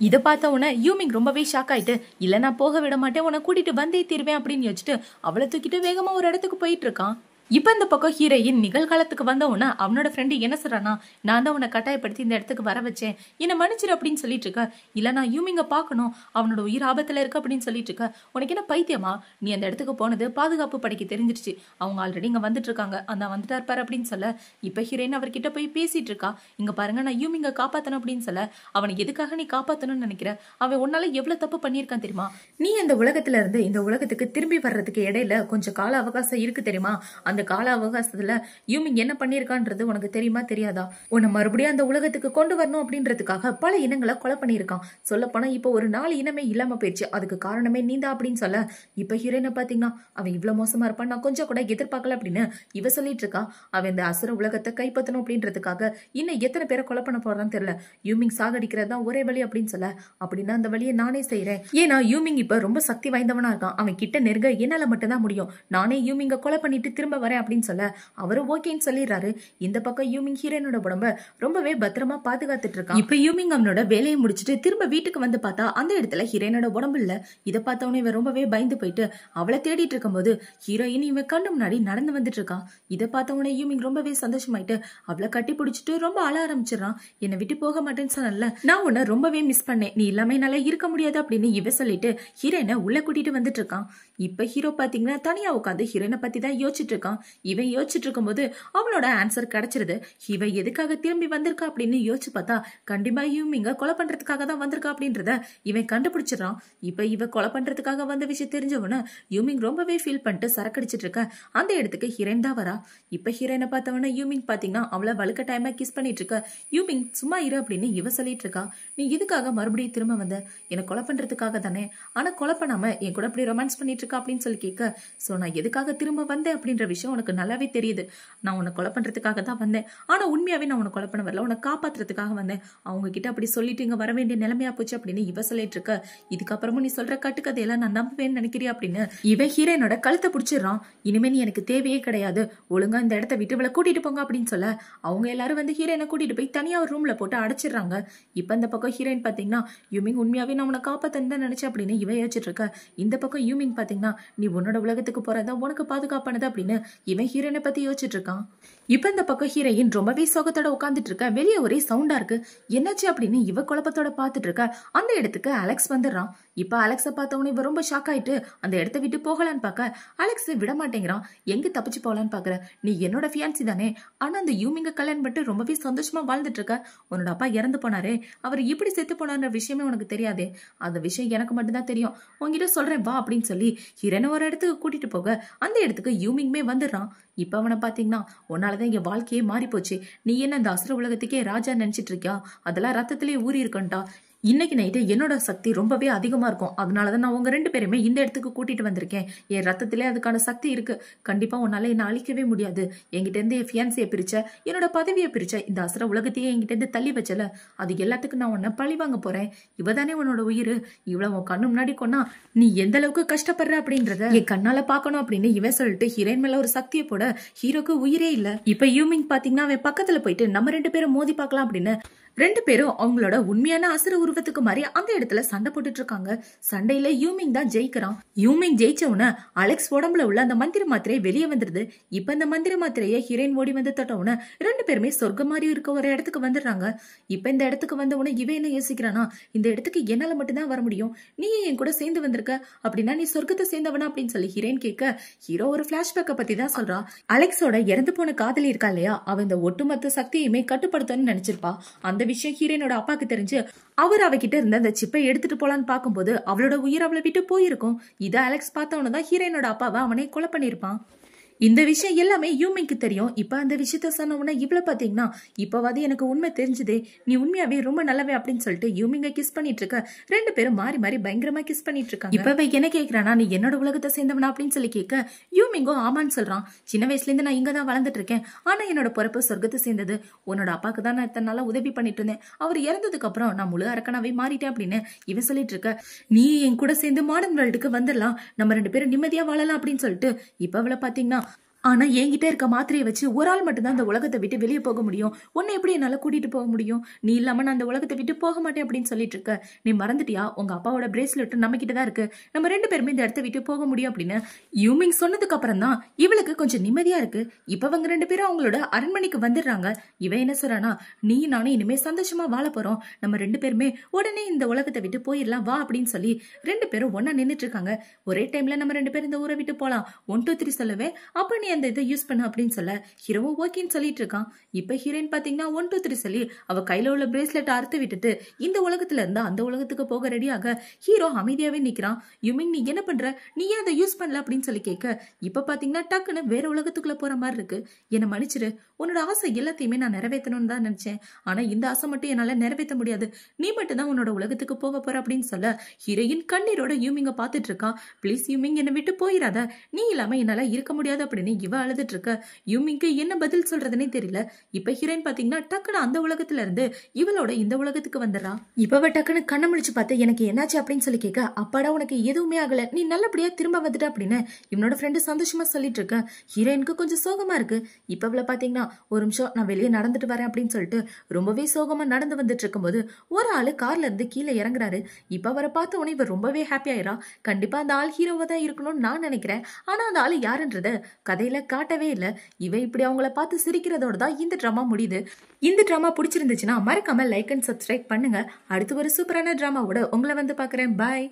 இதை பார்த்த உடனே யூமிங் ரொம்பவே ஷாக் ஆயிட்டு, இல்ல நான் போக விட மாட்டேன், உன்னை கூட்டிட்டு வந்தே தீர்வேன் அப்படின்னு யோசிச்சுட்டு அவளை தூக்கிட்டு வேகமா ஒரு இடத்துக்கு போயிட்டு இருக்கான். இப்ப இந்த பக்கம் ஹீரோயின் நிகழ்காலத்துக்கு வந்த உடனே அவனோட ஃப்ரெண்டு என்ன சொல்றானா, நான் தான் உன்னை கட்டாயப்படுத்தி இந்த இடத்துக்கு வர வச்சேன், என்ன மன்னிச்சிரு அப்படின்னு சொல்லிட்டு இருக்க. இல்ல நான் யூமிங்க பாக்கணும், அவனோட உயிர் ஆபத்துல இருக்கு அப்படின்னு சொல்லிட்டு இருக்க. உனக்கு என்ன பைத்தியமா, நீ அந்த இடத்துக்கு போனது பாதுகாப்பு படைக்கு தெரிஞ்சிருச்சு, அவங்க ஆல்ரெடி இங்க வந்துட்டு இருக்காங்க, அந்த வந்துட்டா இருப்பாரு அப்படின்னு சொல்ல. இப்ப ஹீரோயின் அவர்கிட்ட போய் பேசிட்டு இருக்கா. இங்க பாருங்க, நான் யூமிங்க காப்பாத்தணும் அப்படின்னு சொல்ல. அவனை எதுக்காக நீ காப்பாத்தணும்னு நினைக்கிற, அவன் உன்னால எவ்வளவு தப்பு பண்ணியிருக்கான் தெரியுமா, நீ அந்த உலகத்துல இருந்து இந்த உலகத்துக்கு திரும்பி வர்றதுக்கு இடையில கொஞ்சம் கால அவகாசம் இருக்கு தெரியுமா, அந்த கால அவகாசத்துல யூமிங் என்ன பண்ணிருக்கான்றது உனக்கு தெரியுமா தெரியாதா, உன்னை மறுபடியும் அந்த உலகத்துக்கு கொண்டு வரணும் அப்படின்றதுக்காக பல இனங்களை கொலை பண்ணிருக்கான். சொல்ல போனா இப்போ ஒரு 4 இனமே இல்லாம போயிடுச்சு, அதுக்கு காரணமே நீதான் அப்படின்னு சொல்ல. இப்ப ஹீரோயினை பாத்தீங்கன்னா அவன் இவ்வளவு மோசமா இருப்பான் நான் கொஞ்சம் கூட எதிர்பார்க்கல அப்படின்னு இவ சொல்லிட்டு இருக்கா. அவன் இந்த அசுர உலகத்தை கைப்பற்றணும் அப்படின்றதுக்காக இன்னும் எத்தனை பேரை கொலை பண்ண போறான்னு தெரியல, யூமிங் சாகடிக்கிறது தான் ஒரே வழி அப்படின்னு சொல்ல. அப்படின்னா அந்த வழியை நானே செய்யறேன், ஏன்னா யூமிங் இப்ப ரொம்ப சக்தி வாய்ந்தவனா இருக்கான், அவன் கிட்ட நெருங்க என்னால மட்டும் தான் முடியும், நானே யூமிங்க கொலை பண்ணிட்டு திரும்ப வரேன் அப்படின்னு சொல்ல அவரும் ஓகேன்னு சொல்லிடுறாரு. இந்த பக்கம் யூமிங் ஹீரோயினோட உடம்ப ரொம்பவே பத்திரமா பாதுகாத்துட்டு இருக்கான். இப்ப யூமிங் அவனோட வேலையை முடிச்சுட்டு திரும்ப வீட்டுக்கு வந்து பார்த்தா அந்த இடத்துல ஹீரோயினோட உடம்பு இல்ல. இதை பார்த்தவனே இவன் ரொம்பவே பயந்து போயிட்டு அவளை தேடிட்டு இருக்கும்போது ஹீரோயின் இவன் கண்ணு முன்னாடி நடந்து வந்துட்டு இருக்கான். இதை பார்த்தவனே யூமிங் ரொம்பவே சந்தோஷமாயிட்டு அவளை கட்டி பிடிச்சிட்டு ரொம்ப அழ ஆரம்பிச்சிடறான். என்னை விட்டு போக மாட்டேன்னு சொன்னல, நான் உன்னை ரொம்பவே மிஸ் பண்ணேன், நீ இல்லாம என்னால இருக்க முடியாது அப்படின்னு இவ சொல்லிட்டு ஹீரோயினை உள்ள கூட்டிட்டு வந்துட்டு இருக்கான். இப்ப ஹீரோ பாத்தீங்கன்னா தனியா உட்காந்து ஹீரோயினை பத்தி தான் யோசிச்சுட்டு இருக்கான். இவன் யோசிச்சுட்டு இருக்கும்போது அவனோட ஆன்சர் கிடைச்சிருது. இவ எதுக்காக திரும்பி வந்திருக்கா அப்படின்னு யோசிச்சு பார்த்தா கண்டிப்பா யூமிங்க கொலை பண்றதுக்காக தான் வந்திருக்கா அப்படின்றத இவன் கண்டுபிடிச்சிடறான். இப்ப இவ கொலை பண்றதுக்காக வந்த விஷயம் தெரிஞ்சவன யூமிங் ரொம்பவே ஃபீல் பண்ணிட்டு சரக்கடிச்சிட்டு இருக்க அந்த இடத்துக்கு ஹீரோயின் தான் வரா. இப்ப ஹீரோயினை பார்த்தவன யூமிங் பாத்தீங்கன்னா அவளை வழுக்க டைமா கிஸ் பண்ணிட்டு இருக்க. யூமிங் சும்மா இரு அப்படின்னு இவ சொல்லிட்டு இருக்கா. நீ இதுக்காக மறுபடியும் திரும்ப வந்த, என்னை கொலை பண்றதுக்காக தானே, ஆனா கொலை பண்ணாம என் கூட அப்படி ரொமான்ஸ் பண்ணிட்டு இருக்கா அப்படின்னு சொல்லி கேட்க, சோ நான் எதுக்காக திரும்ப வந்தேன் அப்படின்ற விஷயம் உனக்கு நல்லாவே தெரியுது. நான் உன்னை கொலை பண்றதுக்காக தான் வந்தேன், ஆனா உண்மையாவே நான் உன்னை கொலை பண்ண வரல, உன்னை காப்பாத்துறதுக்காக வந்தேன். அவங்க கிட்ட அப்படி சொல்லிட்டு இங்க வர வேண்டிய நிலைமையா போச்சு அப்படின்னு இவ சொல்லிட்டு இருக்க. இதுக்கப்புறமும் நீ சொல்ற கட்டுக்கதையெல்லாம் நான் நம்புவேன்னு நினைக்கிறியா அப்படின்னு இவ ஹீரோயினோட கழுத்தை பிடிச்சிடறான். இனிமே நீ எனக்கு தேவையே கிடையாது, ஒழுங்கா இந்த இடத்த விட்டு இவளை கூட்டிட்டு போங்க அப்படின்னு சொல்ல அவங்க எல்லாரும் வந்து ஹீரோயினை கூட்டிட்டு போய் தனியா ஒரு ரூம்ல போட்டு அடைச்சிடுறாங்க. இப்ப இந்த பக்கம் ஹீரோயின் பாத்தீங்கன்னா யூமிங் உண்மையாவே நான் உன்னை காப்பாத்தன்னு தான் நினைச்சேன் அப்படின்னு இவ யோசிச்சுட்டு இருக்க. இந்த பக்கம் யூமிங் பாத்தீங்கன்னா நீ உன்னோட உலகத்துக்கு போறதா உனக்கு பாதுகாப்பானது அப்படின்னு இவன் ஹீரோயினை பத்தி யோசிச்சுட்டு இருக்கான். இப்ப இந்த பக்கம் ஹீரோயின் ரொம்பவே சோகத்தோட உட்காந்துட்டு இருக்க. வெளியே ஒரே சவுண்டா இருக்கு. என்னாச்சு அப்படின்னு இவ குழப்பத்தோட பாத்துட்டு இருக்க. அந்த இடத்துக்கு அலெக்ஸ் வந்துடுறான். இப்ப அலெக்ஸ பார்த்தவனே இவ ரொம்ப ஷாக் ஆயிட்டு அந்த இடத்த விட்டு போகலான்னு பாக்க அலெக்ஸ் விட மாட்டேங்கிறான். எங்க தப்பிச்சு போகலான்னு பாக்குற, நீ என்னோட ஃபியான்சி தானே, ஆனா அந்த யூமிங்க கல்யாணம் பண்ணிட்டு ரொம்பவே சந்தோஷமா வாழ்ந்துட்டு இருக்க. உன்னோட அப்பா இறந்து போனாரே, அவர் இப்படி செத்து போனார்ன்ற விஷயமே உனக்கு தெரியாதே, அந்த விஷயம் எனக்கு மட்டும்தான் தெரியும், உன்கிட்ட சொல்றேன் வா அப்படின்னு சொல்லி ஹீரோனை ஒரு இடத்துக்கு கூட்டிட்டு போக அந்த இடத்துக்கு யூமிங்மே வந்துடுறான். இப்ப அவனை பாத்தீங்கன்னா உன்னாலதான் இங்க வாழ்க்கையே மாறி போச்சு, நீ என்ன இந்த அசுர உலகத்துக்கே ராஜா நினைச்சிட்டு இருக்கியா, அதெல்லாம் ரத்தத்திலேயே ஊறி இருக்கண்டா, இன்னைக்கு நைட்டு என்னோட சக்தி ரொம்பவே அதிகமா இருக்கும், அதனாலதான் நான் உங்க ரெண்டு பேருமே இந்த இடத்துக்கு கூட்டிட்டு வந்திருக்கேன், என் ரத்தத்திலே அதுக்கான சக்தி இருக்கு, கண்டிப்பா உன்னால என்ன அழிக்கவே முடியாது, என்கிட்ட இருந்து என் ஃபியான்சியை பிரிச்ச, என்னோட பதவியை பிரிச்ச, இந்த அசுர உலகத்தையே என்கிட்ட இருந்து தள்ளி வச்சல, அது எல்லாத்துக்கும் நான் உன்னை பழி வாங்க போறேன், இவதானே உன்னோட உயிர், இவ்வளவு உன் கண்ணு முன்னாடி கொன்னா நீ எந்த அளவுக்கு கஷ்டப்படுற அப்படின்றத என் கண்ணால பாக்கணும் அப்படின்னு இவன் சொல்லிட்டு ஹீரோயின் மேல ஒரு சக்தியை போட ஹீரோக்கு உயிரே இல்ல. இப்ப யூமிங் பாத்தீங்கன்னா அவன் பக்கத்துல போயிட்டு நம்ம ரெண்டு பேரும் மோதி பார்க்கலாம் அப்படின்னு ரெண்டு பேரும் அவங்களோட உண்மையான அசுர உருவத்துக்கு மாதிரி அந்த இடத்துல சண்டை போட்டுட்டு இருக்காங்க. சண்டையில யூமிங் தான் ஜெயிக்கிறான். யூமிங் ஜெயிச்சவன அலெக்ஸ் உடம்புல உள்ள அந்த மந்திர மாத்திரை வெளியே வந்துருது. இப்ப அந்த மந்திர மாத்திரையை ஹீரோயின் ஓடி வந்து தொட்டவுன ரெண்டு பேருமே சொர்க்க மாதிரி இருக்க ஒரு இடத்துக்கு வந்துடுறாங்க. இப்ப இந்த இடத்துக்கு வந்தவுன இவன் என்ன யோசிக்கிறானா, இந்த இடத்துக்கு என்னால மட்டும்தான் வர முடியும், நீ என் கூட சேர்ந்து வந்திருக்க, அப்படின்னா நீ சொர்க்கத்தை சேர்ந்தவனா அப்படின்னு சொல்லி ஹீரோயின் கேட்க ஹீரோ ஒரு பிளாஷ்பேக்கை பத்தி தான் சொல்றா. அலெக்ஸோட இறந்து போன காதலி இருக்கா இல்லையா, அவ இந்த ஒட்டுமொத்த சக்தியுமே கட்டுப்படுத்தணும்னு நினைச்சிருப்பா. அந்த விஷயம் ஹீரோனோட அப்பாக்கு தெரிஞ்சு அவர் அவகிட்ட இருந்த அந்த சிப்பை எடுத்துட்டு போலான்னு பாக்கும்போது அவளோட உயிர் அவளை விட்டு போயிருக்கும். இத அலெக்ஸ் பார்த்தவனதான் ஹீரோனோட அப்பாவை அவனே கொலை பண்ணிருப்பான். இந்த விஷயம் எல்லாமே யூமிங்க்கு தெரியும். இப்ப அந்த விஷயத்த சொன்ன உடனே இவ்வளவு பாத்தீங்கன்னா இப்பவாது எனக்கு உண்மை தெரிஞ்சதே, நீ உண்மையாவே ரொம்ப நல்லவே அப்படின்னு சொல்லிட்டு யூமிங்க கிஸ் பண்ணிட்டு இருக்க. ரெண்டு பேரும் மாறி மாறி பயங்கரமா கிஸ் பண்ணிட்டு இருக்காங்க. இப்ப என்ன கேக்குறானா, நீ என்னோட உலகத்தை சேர்ந்தவனா அப்படின்னு சொல்லி கேட்க யூமிங்கோ ஆமான்னு சொல்றான். சின்ன வயசுல இருந்து நான் இங்கதான் வளர்ந்துட்டு இருக்கேன், ஆனா என்னோட பிறப்பு சொர்க்கத்தை சேர்ந்தது, உன்னோட அப்பாக்கு தான் நான் இத்தனை நாளா உதவி பண்ணிட்டு இருந்தேன், அவர் இறந்ததுக்கு அப்புறம் நான் முழு அரக்கனாவே மாறிட்டேன் அப்படின்னு இவன் சொல்லிட்டு இருக்க. நீ என் கூட சேர்ந்து மாடர்ன் வேர்ல்டுக்கு வந்துடலாம், நம்ம ரெண்டு பேரும் நிம்மதியா வாழலாம் அப்படின்னு சொல்லிட்டு இப்ப அவளை பாத்தீங்கன்னா, ஆனா என்கிட்ட இருக்க மாத்திரையை வச்சு ஒரு ஆள் மட்டும்தான் அந்த உலகத்தை விட்டு வெளியே போக முடியும், உன்னை எப்படி என்னால கூட்டிட்டு போக முடியும், நீ இல்லாம நான் அந்த உலகத்தை விட்டு போக மாட்டேன் அப்படின்னு சொல்லிட்டு இருக்க. நீ மறந்துட்டியா, உங்க அப்பாவோட பிரேஸ்லெட் நம்ம கிட்டதான் இருக்கு, நம்ம ரெண்டு பேருமே இந்த இடத்த விட்டு போக முடியும் அப்படின்னு யூமிங் சொன்னதுக்கு அப்புறம் தான் இவளுக்கு கொஞ்சம் நிம்மதியா இருக்கு. இப்ப அவங்க ரெண்டு பேரும் அவங்களோட அரண்மனைக்கு வந்துடுறாங்க. இவன் என்ன சொல்றானா, நீ நானும் இனிமே சந்தோஷமா வாழ போறோம், நம்ம ரெண்டு பேருமே உடனே இந்த உலகத்தை விட்டு போயிடலாம் வா அப்படின்னு சொல்லி ரெண்டு பேரும் ஒன்னா நின்னுட்டு இருக்காங்க. ஒரே டைம்ல நம்ம ரெண்டு பேரும் இந்த ஊரை விட்டு போலாம், 1 2 3 சொல்லுவேன், அப்ப நீ அந்த இதை யூஸ் பண்ண அப்படின்னு சொல்ல ஹீரோவும் ஓகேன்னு சொல்லிட்டு இருக்கான். இப்ப ஹீரோயின் பாத்தீங்கன்னா 1 2 3 சொல்லி அவ கையில உள்ள பிரேஸ்லெட் அறுத்து விட்டுட்டு இந்த உலகத்துல இருந்து அந்த உலகத்துக்கு போக ரெடியாக ஹீரோ அமைதியாவே நிக்கிறான். யூமிங் நீ என்ன பண்ற, நீ ஏன் அதை யூஸ் பண்ணல அப்படின்னு சொல்லி கேட்க இப்ப பாத்தீங்கன்னா டக்குன்னு வேற உலகத்துக்குள்ள போற மாதிரி இருக்கு, என்ன மன்னிச்சிரு, உன்னோட ஆசை எல்லாத்தையுமே நான் நிறைவேற்றணும்னு தான் நினைச்சேன், ஆனா இந்த ஆசை மட்டும் என்னால நிறைவேற்ற முடியாது, நீ மட்டும் தான் உன்னோட உலகத்துக்கு போக போற அப்படின்னு சொல்ல ஹீரோயின் கண்ணீரோட யூமிங்க பாத்துட்டு இருக்கான். பிளீஸ் யூமிங் என்னை விட்டு போயிடாத, நீ இல்லாம என்னால இருக்க முடியாது அப்படின்னு இவ அழுதுட்டு இருக்க. யூமிக்கு என்ன பதில் சொல்றதுன்னே தெரியல. இப்ப ஹீரோயின் பாத்தீங்கன்னா டக்குனு அந்த உலகத்துல இருந்து இவளோட இந்த உலகத்துக்கு வந்துடுறா. இப்ப டக்குன்னு கண்ண முடிச்சு பார்த்து எனக்கு என்னாச்சு அப்படின்னு சொல்லி கேட்க, அப்பாடா உனக்கு எதுவுமே ஆகல, நீ நல்லபடியா திரும்ப வந்துட்ட அப்படின்னு இவனோட ஃப்ரெண்டு சந்தோஷமா சொல்லிட்டு இருக்க. ஹீரோயினுக்கு கொஞ்சம் சோகமா இருக்கு. இப்ப இவள பாத்தீங்கன்னா ஒரு நிமிஷம் நான் வெளியே நடந்துட்டு வரேன் அப்படின்னு சொல்லிட்டு ரொம்பவே சோகமா நடந்து வந்துட்டு இருக்கும்போது ஒரு ஆளு கார்ல இருந்து கீழே இறங்குறாரு. இப்ப அவரை பார்த்த உடனே இவ ரொம்பவே ஹாப்பி ஆயிரா. கண்டிப்பா அந்த ஆள் ஹீரோவா தான் இருக்கணும்னு நான் நினைக்கிறேன். ஆனா அந்த ஆளு யாருன்றத கதையில காட்டவே இல்ல. இவ இப்படி அவங்கள பார்த்து சிரிக்கிறதோட தான் இந்த டிராமா முடியுது. இந்த டிராமா பிடிச்சிருந்துச்சுன்னா மறக்காம லைக் அண்ட் சப்ஸ்கிரைப் பண்ணுங்க. அடுத்து ஒரு சூப்பரான டிராமாவோட உங்களை வந்து பாக்குறேன். பாய்.